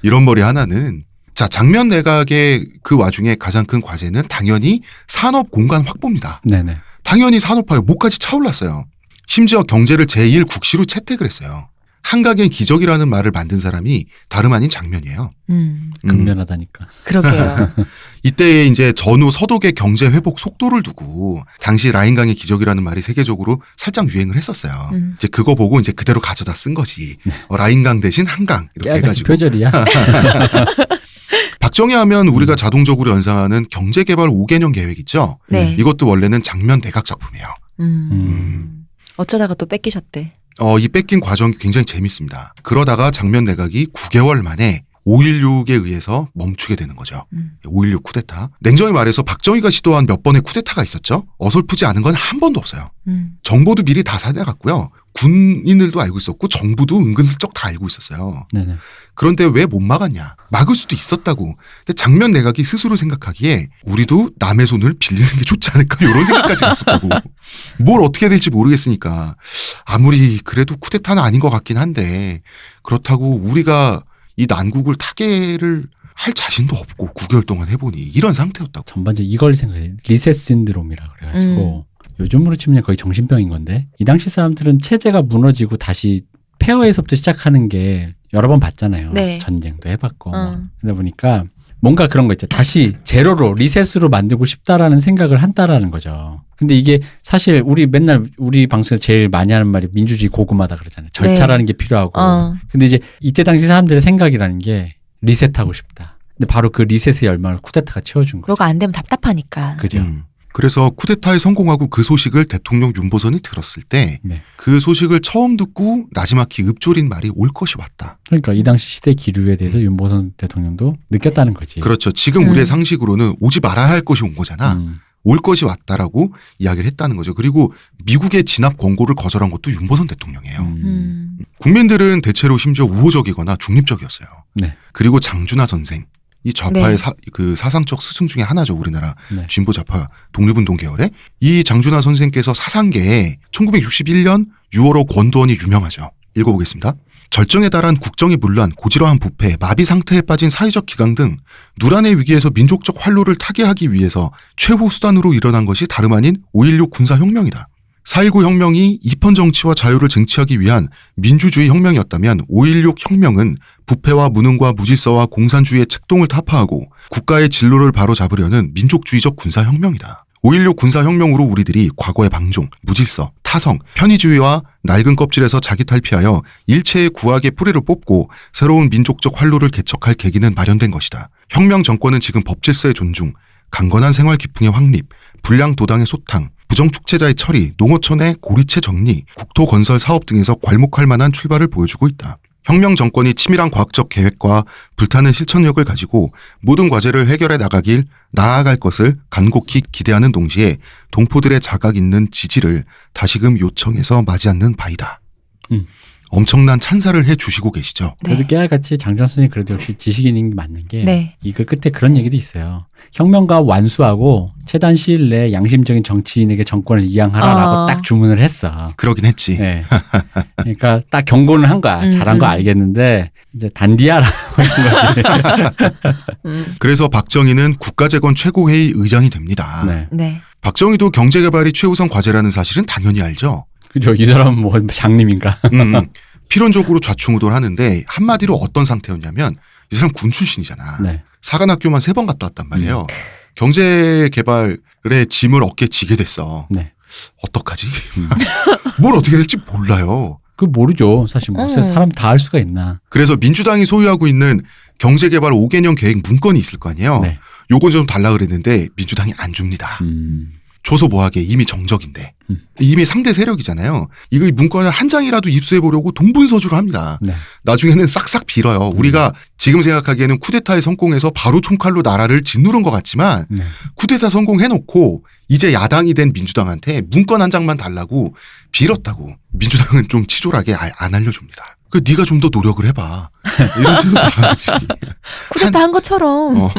이런 머리 하나는. 자, 장면 내각의 그 와중에 가장 큰 과제는 당연히 산업 공간 확보입니다. 네네. 당연히 산업화요. 목까지 차올랐어요. 심지어 경제를 제1국시로 채택을 했어요. 한강의 기적이라는 말을 만든 사람이 다름 아닌 장면이에요. 근면하다니까. 그러게요. 이때 이제 전후 서독의 경제 회복 속도를 두고 당시 라인강의 기적이라는 말이 세계적으로 살짝 유행을 했었어요. 이제 그거 보고 이제 그대로 가져다 쓴 거지. 라인강 대신 한강 이렇게 깨알같이 해가지고. 표절이야. 박정희 하면 우리가 자동적으로 연상하는 경제개발 5개년 계획 있죠. 네. 이것도 원래는 장면 내각 작품이에요. 어쩌다가 또 뺏기셨대. 이 뺏긴 과정이 굉장히 재밌습니다. 그러다가 장면 내각이 9개월 만에 5.16에 의해서 멈추게 되는 거죠. 5.16 쿠데타. 냉정히 말해서 박정희가 시도한 몇 번의 쿠데타가 있었죠. 어설프지 않은 건 한 번도 없어요. 정보도 미리 다 사내갔고요. 군인들도 알고 있었고 정부도 은근슬쩍 다 알고 있었어요. 네네. 그런데 왜 못 막았냐. 막을 수도 있었다고. 근데 장면 내각이 스스로 생각하기에 우리도 남의 손을 빌리는 게 좋지 않을까 이런 생각까지 갔었다고. 뭘 어떻게 될지 모르겠으니까 아무리 그래도 쿠데타는 아닌 것 같긴 한데 그렇다고 우리가 이 난국을 타개를 할 자신도 없고 9개월 동안 해보니 이런 상태였다고. 전반적으로 이걸 생각해. 리셋 신드롬이라 그래가지고 요즘으로 치면 거의 정신병인 건데 이 당시 사람들은 체제가 무너지고 다시 폐허에서부터 시작하는 게 여러 번 봤잖아요. 네. 전쟁도 해봤고 그러다 보니까 뭔가 그런 거 있죠. 다시 제로로 리셋으로 만들고 싶다라는 생각을 한다라는 거죠. 근데 이게 사실 우리 맨날 우리 방송에서 제일 많이 하는 말이 민주주의 고구마다 그러잖아요. 절차라는 게 필요하고. 근데 이제 이때 당시 사람들의 생각이라는 게 리셋하고 싶다. 근데 바로 그 리셋의 열망을 쿠데타가 채워준 거죠. 뭐가 안 되면 답답하니까. 그죠. 그래서 쿠데타에 성공하고 그 소식을 대통령 윤보선이 들었을 때 그 네. 소식을 처음 듣고 나지막히 읊조린 말이 올 것이 왔다. 그러니까 이 당시 시대 기류에 대해서 윤보선 대통령도 느꼈다는 거지. 그렇죠. 지금 우리의 상식으로는 오지 말아야 할 것이 온 거잖아. 올 것이 왔다라고 이야기를 했다는 거죠. 그리고 미국의 진압 권고를 거절한 것도 윤보선 대통령이에요. 국민들은 대체로 심지어 우호적이거나 중립적이었어요. 네. 그리고 장준하 선생. 이 좌파의 네. 그 사상적 스승 중에 하나죠. 우리나라 네. 진보 좌파 독립운동 계열에. 이 장준하 선생께서 사상계에 1961년 6월호 권도원이 유명하죠. 읽어보겠습니다. 절정에 달한 국정이 물란 고지러한 부패, 마비 상태에 빠진 사회적 기강 등 누란의 위기에서 민족적 활로를 타개하기 위해서 최후 수단으로 일어난 것이 다름 아닌 5.16 군사혁명이다. 4.19 혁명이 이편 정치와 자유를 쟁취하기 위한 민주주의 혁명이었다면 5.16 혁명은 부패와 무능과 무질서와 공산주의의 책동을 타파하고 국가의 진로를 바로잡으려는 민족주의적 군사혁명이다. 5.16 군사혁명으로 우리들이 과거의 방종, 무질서, 타성, 편의주의와 낡은 껍질에서 자기 탈피하여 일체의 구악의 뿌리를 뽑고 새로운 민족적 활로를 개척할 계기는 마련된 것이다. 혁명 정권은 지금 법질서의 존중, 강건한 생활 기풍의 확립, 불량 도당의 소탕, 부정축제자의 처리, 농어촌의 고리체 정리, 국토 건설 사업 등에서 괄목할 만한 출발을 보여주고 있다. 혁명 정권이 치밀한 과학적 계획과 불타는 실천력을 가지고 모든 과제를 해결해 나아갈 것을 간곡히 기대하는 동시에 동포들의 자각 있는 지지를 다시금 요청해서 맞이하는 바이다. 엄청난 찬사를 해주시고 계시죠. 그래도 깨알같이 장준하 선생님 그래도 역시 지식인인 게 맞는 게 네. 이거 끝에 그런 얘기도 있어요. 혁명가 완수하고 최단 시일 내에 양심적인 정치인에게 정권을 이양하라라고 딱 주문을 했어. 그러긴 했지. 네. 그러니까 딱 경고는 한 거야. 잘한 거 알겠는데 이제 단디하라고 이런 거지. 그래서 박정희는 국가재건 최고회의 의장이 됩니다. 네. 네. 박정희도 경제개발이 최우선 과제라는 사실은 당연히 알죠. 그죠. 이 사람은 뭐 장님인가? 필연적으로 좌충우돌하는데 한마디로 어떤 상태였냐면 이 사람 군 출신이잖아. 네. 사관학교만 3번 갔다 왔단 말이에요. 경제개발의 짐을 어깨에 지게 됐어. 네. 어떡하지? 뭘 어떻게 될지 몰라요. 그 모르죠. 사실 뭐 사람 다 할 수가 있나. 그래서 민주당이 소유하고 있는 경제개발 5개년 계획 문건이 있을 거 아니에요. 네. 요건 좀 달라 그랬는데 민주당이 안 줍니다. 줘서 뭐하게 이미 정적인데 이미 상대 세력이잖아요. 이거 문건을 한 장이라도 입수해보려고 동분서주를 합니다. 네. 나중에는 싹싹 빌어요. 우리가 지금 생각하기에는 쿠데타에 성공해서 바로 총칼로 나라를 짓누른 것 같지만 네. 쿠데타 성공해놓고 이제 야당이 된 민주당한테 문건 한 장만 달라고 빌었다고. 민주당은 좀 치졸하게 안 알려줍니다. 그 네가 좀 더 노력을 해봐. 이런 태도 나가지. 쿠데타 한 것처럼.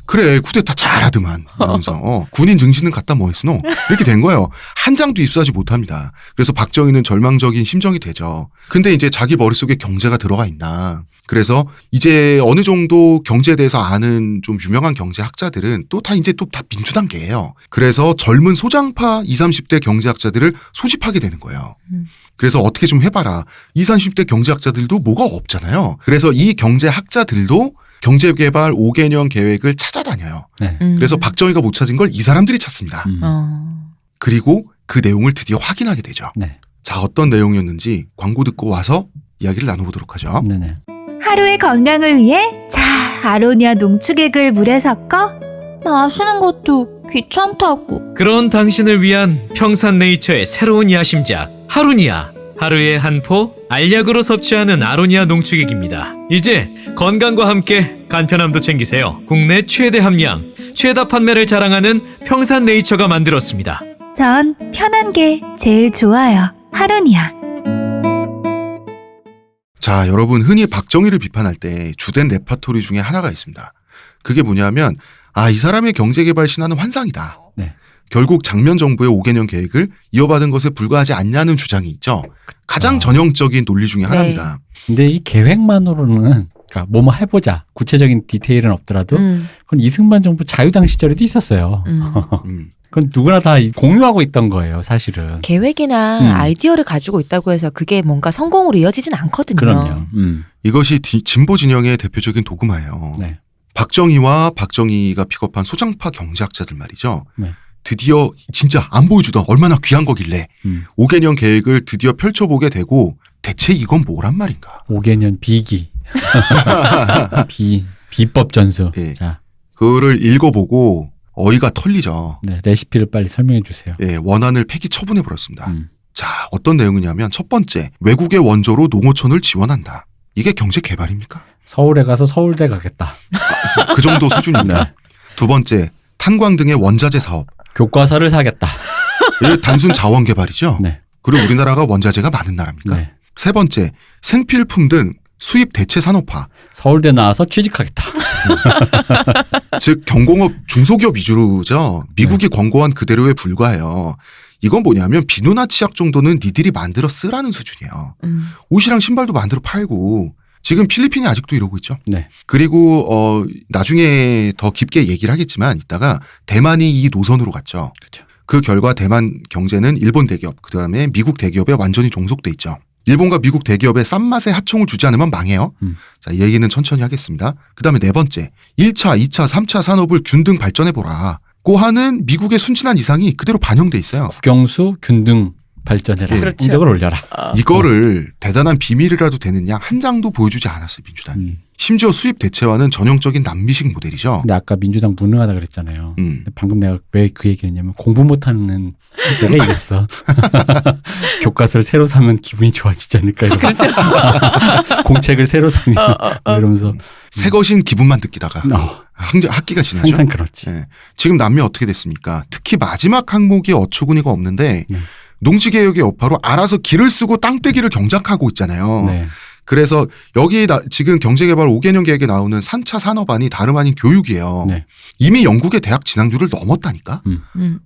그래 쿠데타 잘하더만 이러면서 군인 증신은 갖다 뭐 했으노 이렇게 된 거예요. 한 장도 입수하지 못합니다. 그래서 박정희는 절망적인 심정이 되죠. 근데 이제 자기 머릿속에 경제가 들어가 있나. 그래서 이제 어느 정도 경제에 대해서 아는 좀 유명한 경제학자들은 또 다 이제 또 다 민주당계예요. 그래서 젊은 소장파 20, 30대 경제학자들을 소집하게 되는 거예요. 그래서 어떻게 좀 해봐라. 20, 30대 경제학자들도 뭐가 없잖아요. 그래서 이 경제학자들도 경제개발 5개년 계획을 찾아다녀요. 네. 그래서 박정희가 못 찾은 걸 이 사람들이 찾습니다. 그리고 그 내용을 드디어 확인하게 되죠. 네. 자, 어떤 내용이었는지 광고 듣고 와서 이야기를 나눠보도록 하죠. 네네. 하루의 건강을 위해 자 아로니아 농축액을 물에 섞어 마시는 것도 귀찮다고. 그런 당신을 위한 평산네이처의 새로운 야심작 하루니아. 하루에 한 포 알약으로 섭취하는 아로니아 농축액입니다. 이제 건강과 함께 간편함도 챙기세요. 국내 최대 함량, 최다 판매를 자랑하는 평산네이처가 만들었습니다. 전 편한 게 제일 좋아요. 하루니아. 자, 여러분 흔히 박정희를 비판할 때 주된 레파토리 중에 하나가 있습니다. 그게 뭐냐면 이 사람의 경제개발 신화는 환상이다. 네. 결국 장면 정부의 5개년 계획을 이어받은 것에 불과하지 않냐는 주장이 있죠. 가장 전형적인 논리 중에 하나입니다. 근데 이 계획만으로는 그러니까 뭐뭐 해보자. 구체적인 디테일은 없더라도 그건 이승만 정부 자유당 시절에도 있었어요. 그건 누구나 다 공유하고 있던 거예요, 사실은. 계획이나 아이디어를 가지고 있다고 해서 그게 뭔가 성공으로 이어지진 않거든요. 그럼요. 이것이 진보 진영의 대표적인 도구마예요. 네. 박정희와 박정희가 픽업한 소장파 경제학자들 말이죠. 네. 드디어 진짜 안 보여주던 얼마나 귀한 거길래 5개년 계획을 드디어 펼쳐보게 되고 대체 이건 뭐란 말인가. 5개년 비기. 비법 전수. 예. 자, 그거를 읽어보고 어이가 털리죠. 네, 레시피를 빨리 설명해 주세요. 예, 원안을 폐기 처분해버렸습니다. 자, 어떤 내용이냐면 첫 번째, 외국의 원조로 농어촌을 지원한다. 이게 경제 개발입니까? 서울에 가서 서울대 가겠다. 그 정도 수준입니다. 네. 두 번째, 탄광 등의 원자재 사업. 교과서를 사겠다. 이게 단순 자원 개발이죠. 네. 그리고 우리나라가 원자재가 많은 나라입니까? 네. 세 번째, 생필품 등 수입 대체 산업화. 서울대 나와서 취직하겠다. 즉 경공업 중소기업 위주로죠. 미국이 권고한 그대로에 불과해요. 이건 뭐냐면 비누나 치약 정도는 니들이 만들어 쓰라는 수준이에요. 옷이랑 신발도 만들어 팔고 지금 필리핀이 아직도 이러고 있죠. 네. 그리고 나중에 더 깊게 얘기를 하겠지만 이따가 대만이 이 노선으로 갔죠. 그렇죠. 그 결과 대만 경제는 일본 대기업 그다음에 미국 대기업에 완전히 종속돼 있죠. 일본과 미국 대기업에 싼 맛에 하청을 주지 않으면 망해요. 자, 이 얘기는 천천히 하겠습니다. 그다음에 네 번째, 1차, 2차, 3차 산업을 균등 발전해보라. 고 하는 미국의 순진한 이상이 그대로 반영돼 있어요. 국영수 균등 발전해라. 예. 그렇죠. 공격을 올려라. 이거를 대단한 비밀이라도 되느냐 한 장도 보여주지 않았어요, 민주당이. 심지어 수입 대체화는 전형적인 남미식 모델이죠. 근데 아까 민주당 무능하다 그랬잖아요. 근데 방금 내가 왜 그 얘기했냐면 공부 못하는 내가 이랬어. 교과서를 새로 사면 기분이 좋아지지 않을까 이러면서. 공책을 새로 사면 이러면서 새 것인 기분만 느끼다가 학기가 지나죠. 항상 그렇지. 네. 지금 남미 어떻게 됐습니까? 특히 마지막 항목이 어처구니가 없는데 농지개혁의 여파로 알아서 길을 쓰고 땅떼기를 경작하고 있잖아요. 네. 그래서 여기 지금 경제개발 5개년 계획에 나오는 3차 산업안이 다름 아닌 교육이에요. 네. 이미 영국의 대학 진학률을 넘었다니까?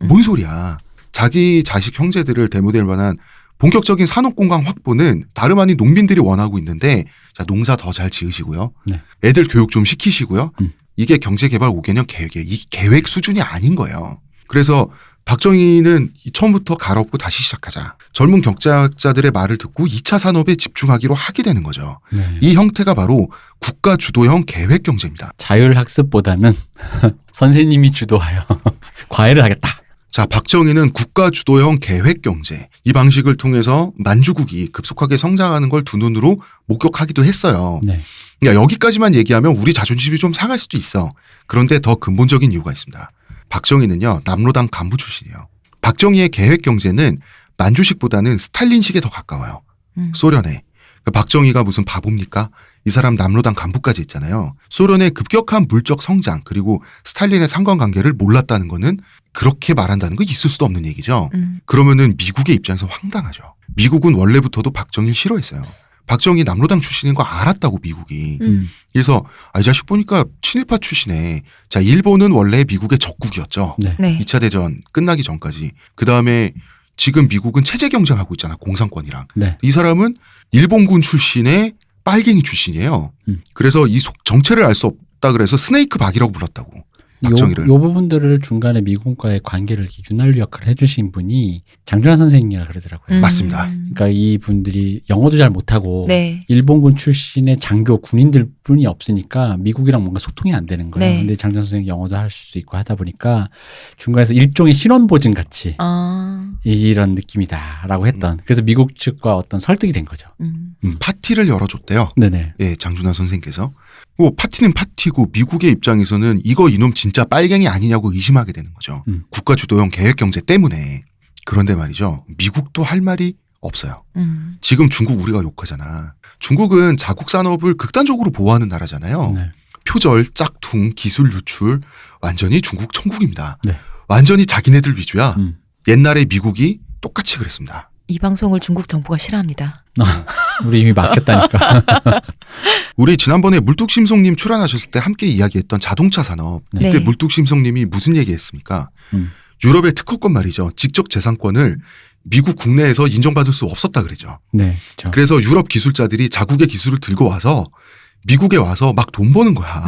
뭔 소리야. 자기 자식 형제들을 대모될 만한 본격적인 산업공강 확보는 다름 아닌 농민들이 원하고 있는데 자, 농사 더 잘 지으시고요. 네. 애들 교육 좀 시키시고요. 이게 경제개발 5개년 계획이에요. 이 계획 수준이 아닌 거예요. 그래서 박정희는 처음부터 갈아엎고 다시 시작하자. 젊은 경제학자들의 말을 듣고 2차 산업에 집중하기로 하게 되는 거죠. 네. 이 형태가 바로 국가 주도형 계획 경제입니다. 자율학습보다는 선생님이 주도하여 과외를 하겠다. 자, 박정희는 국가 주도형 계획 경제. 이 방식을 통해서 만주국이 급속하게 성장하는 걸 두 눈으로 목격하기도 했어요. 네. 그러니까 여기까지만 얘기하면 우리 자존심이 좀 상할 수도 있어. 그런데 더 근본적인 이유가 있습니다. 박정희는요, 남로당 간부 출신이에요. 박정희의 계획 경제는 만주식보다는 스탈린식에 더 가까워요. 소련에. 박정희가 무슨 바보입니까? 이 사람 남로당 간부까지 있잖아요. 소련의 급격한 물적 성장 그리고 스탈린의 상관관계를 몰랐다는 거는 그렇게 말한다는 거 있을 수도 없는 얘기죠. 그러면은 미국의 입장에서 황당하죠. 미국은 원래부터도 박정희를 싫어했어요. 박정희 남로당 출신인 거 알았다고 미국이. 그래서 이 자식 보니까 친일파 출신에 자 일본은 원래 미국의 적국이었죠. 네. 네. 2차 대전 끝나기 전까지. 그다음에 지금 미국은 체제 경쟁하고 있잖아. 공산권이랑. 네. 이 사람은 일본군 출신의 빨갱이 출신이에요. 그래서 이 정체를 알 수 없다 그래서 스네이크 박이라고 불렀다고. 박정희를. 요 부분들을 중간에 미국과의 관계를 이렇게 윤활유 역할을 해주신 분이 장준하 선생님이라 그러더라고요. 맞습니다. 그러니까 이 분들이 영어도 잘 못하고 네. 일본군 출신의 장교 군인들 뿐이 없으니까 미국이랑 뭔가 소통이 안 되는 거예요. 네. 근데 장준하 선생님 영어도 할 수 있고 하다 보니까 중간에서 일종의 신원보증 같이 이런 느낌이다라고 했던. 그래서 미국 측과 어떤 설득이 된 거죠. 파티를 열어줬대요. 네네. 예, 장준하 선생께서. 뭐 파티는 파티고 미국의 입장에서는 이놈 진짜 빨갱이 아니냐고 의심하게 되는 거죠. 국가 주도형 계획 경제 때문에. 그런데 말이죠. 미국도 할 말이 없어요. 지금 중국 우리가 욕하잖아. 중국은 자국 산업을 극단적으로 보호하는 나라잖아요. 네. 표절, 짝퉁, 기술 유출 완전히 중국 천국입니다. 네. 완전히 자기네들 위주야. 옛날에 미국이 똑같이 그랬습니다. 이 방송을 중국 정부가 싫어합니다. 우리 이미 막혔다니까. 우리 지난번에 물뚝심송님 출연하셨을 때 함께 이야기했던 자동차 산업. 네. 이때 물뚝심송님이 무슨 얘기했습니까? 유럽의 특허권 말이죠. 직접 재산권을 미국 국내에서 인정받을 수 없었다 그러죠. 네. 그렇죠. 그래서 유럽 기술자들이 자국의 기술을 들고 와서 미국에 와서 막 돈 버는 거야.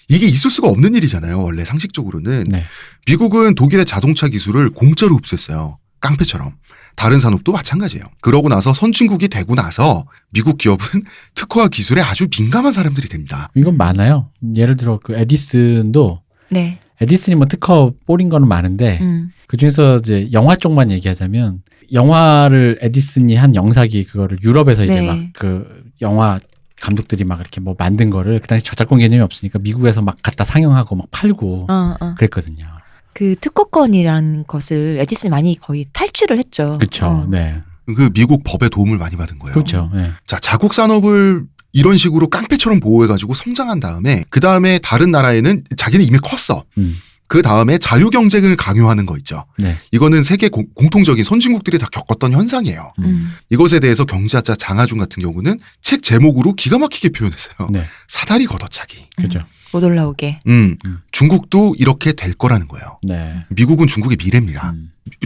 이게 있을 수가 없는 일이잖아요. 원래 상식적으로는. 네. 미국은 독일의 자동차 기술을 공짜로 흡수했어요. 깡패처럼. 다른 산업도 마찬가지예요. 그러고 나서 선진국이 되고 나서 미국 기업은 특허와 기술에 아주 민감한 사람들이 됩니다. 이건 많아요. 예를 들어 그 에디슨도 네. 에디슨이 뭐 특허 뽀린 거는 많은데 그 중에서 이제 영화 쪽만 얘기하자면 영화를 에디슨이 한 영상이 그거를 유럽에서 이제 네. 막 그 영화 감독들이 막 이렇게 뭐 만든 거를 그 당시 저작권 개념이 없으니까 미국에서 막 갖다 상영하고 막 팔고 그랬거든요. 그 특허권이라는 것을 에디슨이 많이 거의 탈취를 했죠. 그렇죠. 네. 그 미국 법의 도움을 많이 받은 거예요. 그렇죠. 네. 자, 자국 산업을 이런 식으로 깡패처럼 보호해가지고 성장한 다음에 그 다음에 다른 나라에는 자기는 이미 컸어. 그 다음에 자유경쟁을 강요하는 거 있죠. 네. 이거는 세계 공통적인 선진국들이 다 겪었던 현상이에요. 이것에 대해서 경제학자 장하준 같은 경우는 책 제목으로 기가 막히게 표현했어요. 네. 사다리 걷어차기. 그렇죠. 못 올라오게. 중국도 이렇게 될 거라는 거예요. 네. 미국은 중국의 미래입니다.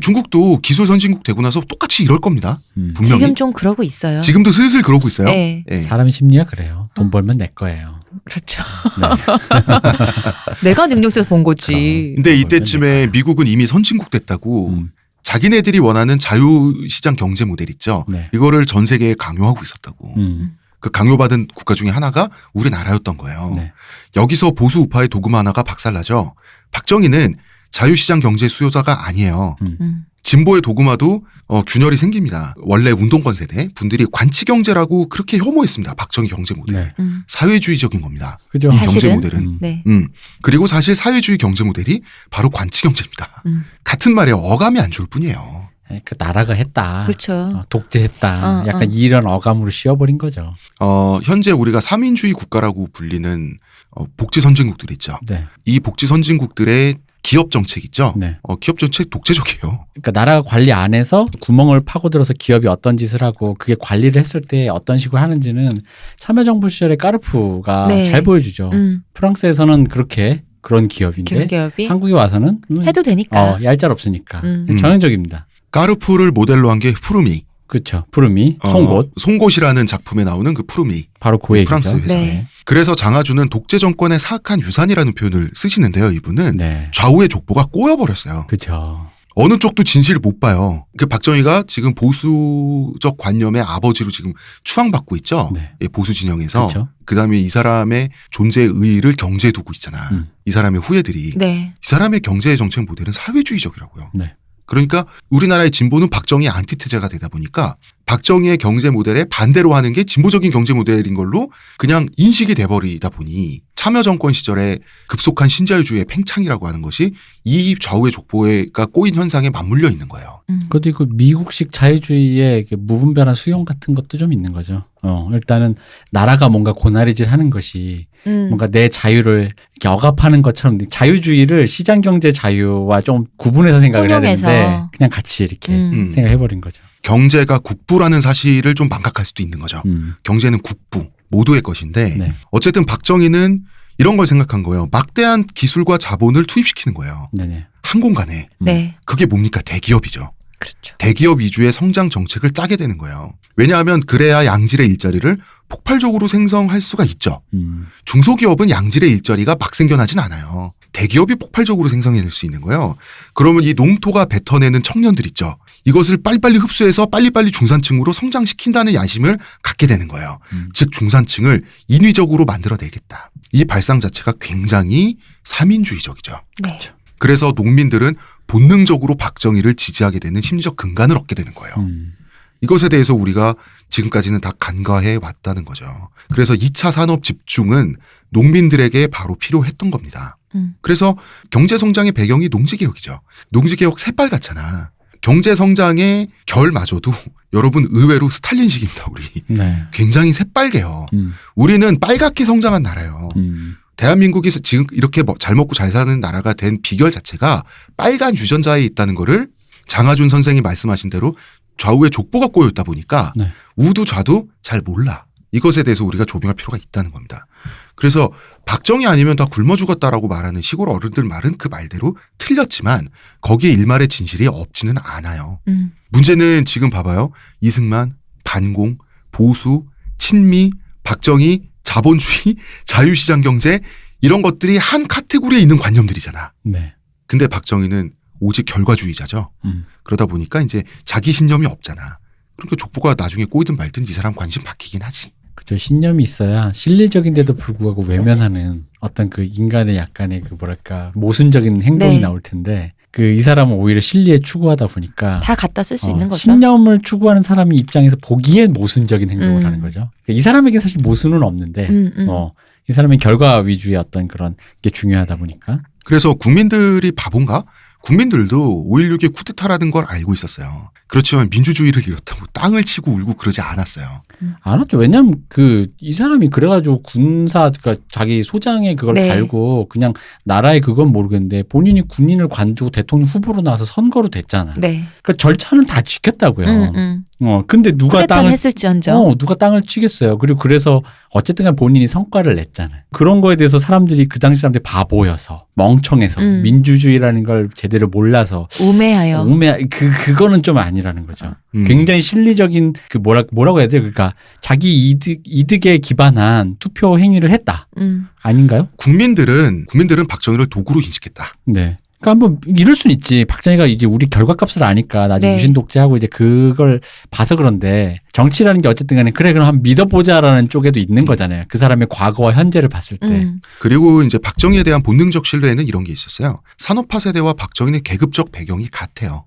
중국도 기술 선진국 되고 나서 똑같이 이럴 겁니다. 분명히. 지금 좀 그러고 있어요. 지금도 슬슬 그러고 있어요. 네. 예. 사람의 심리가 그래요. 돈 벌면 내 거예요. 그렇죠. 네. 내가 능력에서 본 거지. 근데 이때쯤에 미국은 이미 선진국 됐다고 자기네들이 원하는 자유시장 경제 모델 있죠. 네. 이거를 전 세계에 강요하고 있었다고. 그 강요받은 국가 중에 하나가 우리나라였던 거예요. 네. 여기서 보수 우파의 도구마 하나가 박살나죠. 박정희는 자유시장 경제 수요자가 아니에요. 진보의 도구마도 균열이 생깁니다. 원래 운동권 세대 분들이 관치경제라고 그렇게 혐오했습니다. 박정희 경제 모델. 네. 사회주의적인 겁니다. 그죠. 이 경제 사실은? 모델은. 네. 그리고 사실 사회주의 경제 모델이 바로 관치경제입니다. 같은 말에 어감이 안 좋을 뿐이에요. 그 나라가 했다. 그렇죠. 독재했다. 약간 이런 어감으로 씌워버린 거죠. 현재 우리가 삼인주의 국가라고 불리는 복지 선진국들 있죠. 네. 이 복지 선진국들의 기업 정책 있죠. 네. 기업 정책 독재적이에요. 그러니까 나라가 관리 안에서 구멍을 파고들어서 기업이 어떤 짓을 하고 그게 관리를 했을 때 어떤 식으로 하는지는 참여정부 시절의 까르푸가 네. 잘 보여주죠. 프랑스에서는 그런 기업인데 기업이 한국에 와서는 해도 되니까. 얄짤없으니까 전형적입니다. 까르푸를 모델로 한 게 푸르미. 그렇죠. 푸르미, 송곳. 송곳이라는 작품에 나오는 그 푸르미. 바로 그 얘기죠. 프랑스 회사. 네. 그래서 장하준은 독재 정권의 사악한 유산이라는 표현을 쓰시는데요. 이분은 네. 좌우의 족보가 꼬여버렸어요. 그렇죠. 어느 쪽도 진실을 못 봐요. 그 박정희가 지금 보수적 관념의 아버지로 지금 추앙받고 있죠. 네. 예, 보수 진영에서. 그렇죠. 그다음에 이 사람의 존재의 의의를 경제에 두고 있잖아. 이 사람의 후예들이. 네. 이 사람의 경제 정책 모델은 사회주의적이라고요. 네. 그러니까 우리나라의 진보는 박정희 안티테제가 되다 보니까 박정희의 경제 모델에 반대로 하는 게 진보적인 경제 모델인 걸로 그냥 인식이 돼버리다 보니 참여정권 시절에 급속한 신자유주의의 팽창이라고 하는 것이 이 좌우의 족보가 꼬인 현상에 맞물려 있는 거예요. 그것도 있고 미국식 자유주의의 이렇게 무분별한 수용 같은 것도 좀 있는 거죠. 일단은 나라가 뭔가 고나리질 하는 것이 뭔가 내 자유를 이렇게 억압하는 것처럼 자유주의를 시장경제 자유와 좀 구분해서 생각을 해야 혼용해서. 되는데 그냥 같이 이렇게 생각해버린 거죠. 경제가 국부라는 사실을 좀 망각할 수도 있는 거죠. 경제는 국부, 모두의 것인데 네. 어쨌든 박정희는 이런 걸 생각한 거예요. 막대한 기술과 자본을 투입시키는 거예요. 네네. 한 공간에. 네. 그게 뭡니까? 대기업이죠. 그렇죠. 대기업 위주의 성장 정책을 짜게 되는 거예요. 왜냐하면 그래야 양질의 일자리를 폭발적으로 생성할 수가 있죠. 중소기업은 양질의 일자리가 막 생겨나진 않아요. 대기업이 폭발적으로 생성해낼 수 있는 거예요. 그러면 이 농토가 뱉어내는 청년들 있죠. 이것을 빨리빨리 흡수해서 빨리빨리 중산층으로 성장시킨다는 야심을 갖게 되는 거예요. 즉 중산층을 인위적으로 만들어내겠다. 이 발상 자체가 굉장히 사민주의적이죠. 네. 그래서 농민들은 본능적으로 박정희를 지지하게 되는 심리적 근간을 얻게 되는 거예요. 이것에 대해서 우리가 지금까지는 다 간과해 왔다는 거죠. 그래서 2차 산업 집중은 농민들에게 바로 필요했던 겁니다. 그래서 경제성장의 배경이 농지개혁이죠. 농지개혁 새빨갛잖아. 경제성장의 결마저도 여러분 의외로 스탈린식입니다. 우리. 네. 굉장히 새빨개요. 우리는 빨갛게 성장한 나라예요. 대한민국이 지금 이렇게 잘 먹고 잘 사는 나라가 된 비결 자체가 빨간 유전자에 있다는 거를 장하준 선생이 말씀하신 대로 좌우에 족보가 꼬였다 보니까 네. 우도 좌도 잘 몰라. 이것에 대해서 우리가 조명할 필요가 있다는 겁니다. 그래서 박정희 아니면 다 굶어 죽었다라고 말하는 시골 어른들 말은 그 말대로 틀렸지만 거기에 일말의 진실이 없지는 않아요. 문제는 지금 봐봐요. 이승만, 반공, 보수, 친미, 박정희, 자본주의, 자유시장 경제 이런 것들이 한 카테고리에 있는 관념들이잖아. 네. 근데 박정희는 오직 결과주의자죠. 그러다 보니까 이제 자기 신념이 없잖아. 그러니까 족보가 나중에 꼬이든 말든 이 사람 관심 바뀌긴 하지. 그죠. 신념이 있어야 실리적인데도 불구하고 외면하는 어떤 그 인간의 약간의 그 뭐랄까 모순적인 행동이 네. 나올 텐데 그 이 사람은 오히려 실리에 추구하다 보니까 다 갖다 쓸 수 있는 거죠. 신념을 추구하는 사람이 입장에서 보기엔 모순적인 행동을 하는 거죠. 그러니까 이 사람에게 사실 모순은 없는데 이 사람의 결과 위주의 어떤 그런 게 중요하다 보니까 그래서 국민들이 바본가? 국민들도 5.16의 쿠데타라는 걸 알고 있었어요. 그렇지만 민주주의를 잃었다고 땅을 치고 울고 그러지 않았어요. 안 왔죠. 왜냐면 이 사람이 그래가지고 군사, 그러니까 자기 소장에 그걸 네. 달고 그냥 나라의 그건 모르겠는데 본인이 군인을 관두고 대통령 후보로 나와서 선거로 됐잖아. 네. 그러니까 절차는 다 지켰다고요. 근데 누가 쿠데타는 땅을 했을지언정. 누가 땅을 치겠어요. 그리고 그래서 어쨌든 간 본인이 성과를 냈잖아요. 그런 거에 대해서 사람들이 그 당시 사람들이 바보여서 멍청해서 민주주의라는 걸 제대로 몰라서 우매하여. 그거는 좀 아니라는 거죠. 굉장히 실리적인 그 뭐라고 해야 돼요? 그러니까 자기 이득에 기반한 투표 행위를 했다. 아닌가요? 국민들은 박정희를 도구로 인식했다. 네. 그러니까 뭐 이럴 수는 있지. 박정희가 이제 우리 결과값을 아니까 나중에 네. 유신 독재하고 이제 그걸 봐서 그런데 정치라는 게 어쨌든 간에 그래 그럼 한번 믿어보자라는 쪽에도 있는 거잖아요. 그 사람의 과거와 현재를 봤을 때. 그리고 이제 박정희에 대한 본능적 신뢰에는 이런 게 있었어요. 산업화 세대와 박정희의 계급적 배경이 같아요.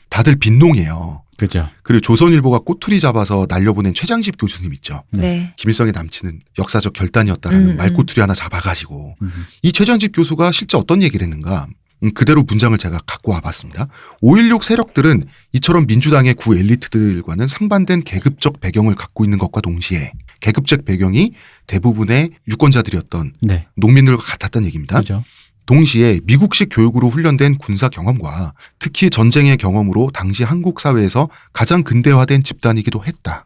다들 빈농이에요. 그죠. 그리고 조선일보가 꼬투리 잡아서 날려보낸 최장집 교수님 있죠. 네. 김일성의 남친은 역사적 결단이었다라는 말꼬투리 하나 잡아가지고 이 최장집 교수가 실제 어떤 얘기를 했는가 그대로 문장을 제가 갖고 와봤습니다. 5.16 세력들은 이처럼 민주당의 구 엘리트들과는 상반된 계급적 배경을 갖고 있는 것과 동시에 계급적 배경이 대부분의 유권자들이었던 네. 농민들과 같았다는 얘기입니다. 그죠. 동시에 미국식 교육으로 훈련된 군사 경험과 특히 전쟁의 경험으로 당시 한국 사회에서 가장 근대화된 집단이기도 했다.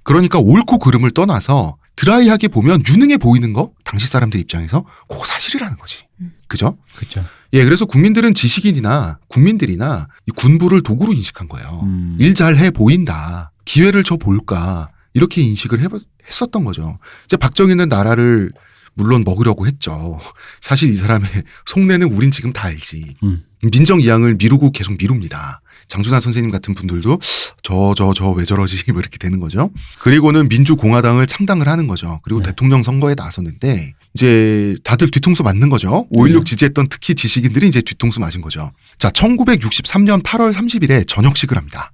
그러니까 옳고 그름을 떠나서 드라이하게 보면 유능해 보이는 거 당시 사람들 입장에서 그거 사실이라는 거지. 그죠? 그죠. 예, 그래서 국민들은 지식인이나 국민들이나 이 군부를 도구로 인식한 거예요. 일 잘해 보인다. 기회를 줘 볼까. 이렇게 인식을 했었던 거죠. 이제 박정희는 나라를 물론 먹으려고 했죠. 사실 이 사람의 속내는 우린 지금 다 알지. 민정이양을 미루고 계속 미룹니다. 장준하 선생님 같은 분들도 저 왜 저러지 뭐 이렇게 되는 거죠. 그리고는 민주공화당을 창당을 하는 거죠. 그리고 네. 대통령 선거에 나섰는데 이제 다들 뒤통수 맞는 거죠. 5.16 지지했던 특히 지식인들이 이제 뒤통수 맞은 거죠. 자, 1963년 8월 30일에 전역식을 합니다.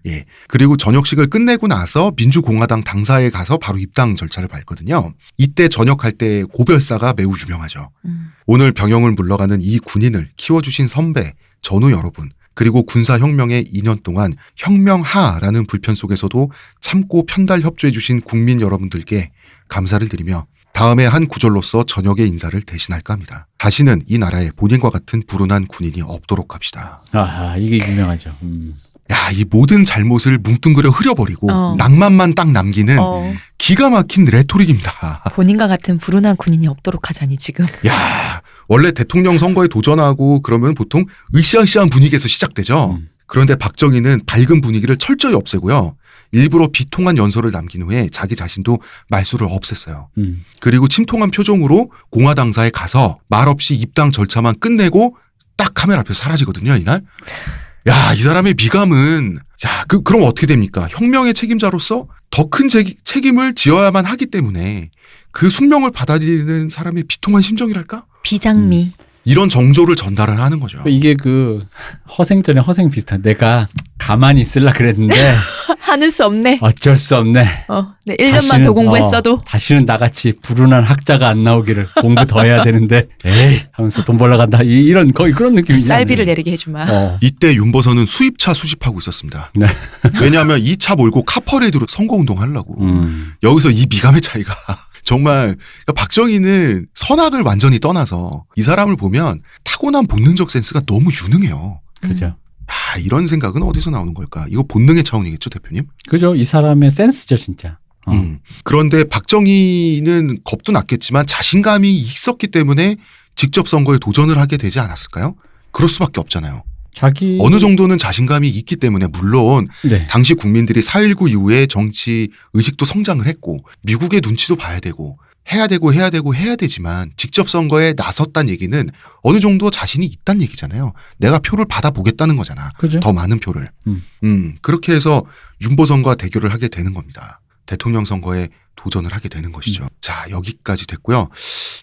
예. 그리고 전역식을 끝내고 나서 민주공화당 당사에 가서 바로 입당 절차를 밟거든요. 이때 전역할 때 고별사가 매우 유명하죠. 오늘 병영을 물러가는 이 군인을 키워주신 선배, 전우 여러분, 그리고 군사혁명의 2년 동안 혁명하라는 불편 속에서도 참고 편달 협조해 주신 국민 여러분들께 감사를 드리며 다음에 한 구절로서 저녁의 인사를 대신할까 합니다. 다시는 이 나라에 본인과 같은 불운한 군인이 없도록 합시다. 아, 이게 유명하죠. 야, 이 모든 잘못을 뭉뚱그려 흐려버리고 어. 낭만만 딱 남기는 기가 막힌 레토릭입니다. 본인과 같은 불운한 군인이 없도록 하자니 지금. 야, 원래 대통령 선거에 도전하고 그러면 보통 으쌰으쌰한 분위기에서 시작되죠. 그런데 박정희는 밝은 분위기를 철저히 없애고요. 일부러 비통한 연설을 남긴 후에 자기 자신도 말수를 없앴어요. 그리고 침통한 표정으로 공화당사에 가서 말없이 입당 절차만 끝내고 딱 카메라 앞에서 사라지거든요, 이날. 야, 이 사람의 미감은, 야, 그럼 어떻게 됩니까? 혁명의 책임자로서 더 큰 책임을 지어야만 하기 때문에 그 숙명을 받아들이는 사람의 비통한 심정이랄까? 비장미. 이런 정조를 전달을 하는 거죠. 이게 그 허생전에 허생 비슷한. 내가 가만히 있으려 그랬는데 하는 수 없네. 어쩔 수 없네. 네, 1년만 더 공부했어도. 다시는 나같이 불운한 학자가 안 나오기를 공부 더 해야 되는데 에이 하면서 돈 벌러 간다. 이런 거의 그런 느낌이지. 쌀비를 내리게 해주마. 이때 윤보선은 수입차 수집하고 있었습니다. 네. 왜냐하면 이 차 몰고 카퍼레이드로 선거운동 하려고. 여기서 이 미감의 차이가 정말, 그러니까 박정희는 선악을 완전히 떠나서 이 사람을 보면 타고난 본능적 센스가 너무 유능해요. 그죠. 아, 이런 생각은 어디서 나오는 걸까? 이거 본능의 차원이겠죠, 대표님? 그죠. 이 사람의 센스죠, 진짜. 그런데 박정희는 겁도 났겠지만 자신감이 있었기 때문에 직접 선거에 도전을 하게 되지 않았을까요? 그럴 수밖에 없잖아요. 어느 정도는 자신감이 있기 때문에 물론 네. 당시 국민들이 4.19 이후에 정치 의식도 성장을 했고 미국의 눈치도 봐야 되고 해야 되지만 직접 선거에 나섰다는 얘기는 어느 정도 자신이 있다는 얘기잖아요. 내가 표를 받아보겠다는 거잖아. 그죠? 더 많은 표를. 그렇게 해서 윤보선과 대결을 하게 되는 겁니다. 대통령 선거에 도전을 하게 되는 것이죠. 자, 여기까지 됐고요.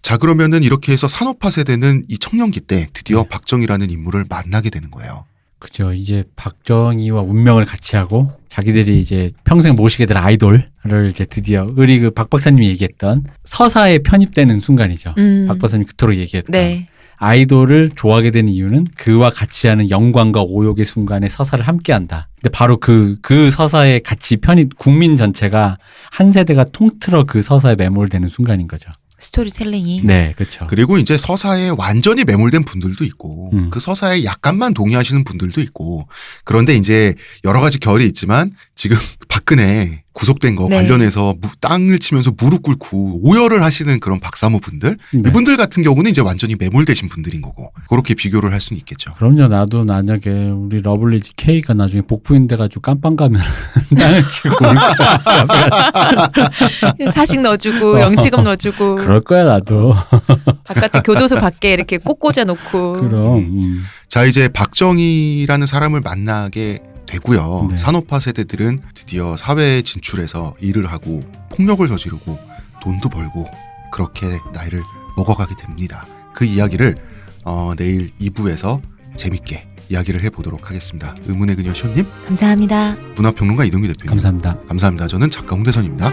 자, 그러면은 이렇게 해서 산업화 세대는 이 청년기 때 드디어 네. 박정희라는 인물을 만나게 되는 거예요. 그죠. 이제 박정희와 운명을 같이 하고 자기들이 이제 평생 모시게 될 아이돌을 이제 드디어 우리 그 박 박사님이 얘기했던 서사에 편입되는 순간이죠. 박 박사님이 그토록 얘기했던 네. 아이돌을 좋아하게 된 이유는 그와 같이 하는 영광과 오욕의 순간에 서사를 함께한다. 근데 바로 그 서사에 같이 편입 국민 전체가 한 세대가 통틀어 그 서사에 매몰되는 순간인 거죠. 스토리텔링이. 네, 그렇죠. 그리고 이제 서사에 완전히 매몰된 분들도 있고 그 서사에 약간만 동의하시는 분들도 있고 그런데 이제 여러 가지 결이 있지만 지금 박근혜 구속된 거 네. 관련해서 땅을 치면서 무릎 꿇고 오열을 하시는 그런 박사모 분들 네. 이분들 같은 경우는 이제 완전히 매몰되신 분들인 거고 그렇게 비교를 할 수는 있겠죠. 그럼요. 나도 만약에 우리 러블리즈 K가 나중에 복부인 돼가지고 깜빵 가면 땅을 치고 울 거야. 사식 넣어주고 영치금 넣어주고 그럴 거야 나도. 바깥에 교도소 밖에 이렇게 꼭 꽂아놓고. 그럼. 자, 이제 박정희라는 사람을 만나게 되고요. 네. 산업화 세대들은 드디어 사회에 진출해서 일을 하고 폭력을 저지르고 돈도 벌고 그렇게 나이를 먹어가게 됩니다. 그 이야기를 내일 2부에서 재밌게 이야기를 해보도록 하겠습니다. 의문의 그녀 시온님, 감사합니다. 문화평론가 이동규 대표님. 감사합니다. 감사합니다. 저는 작가 홍대선입니다.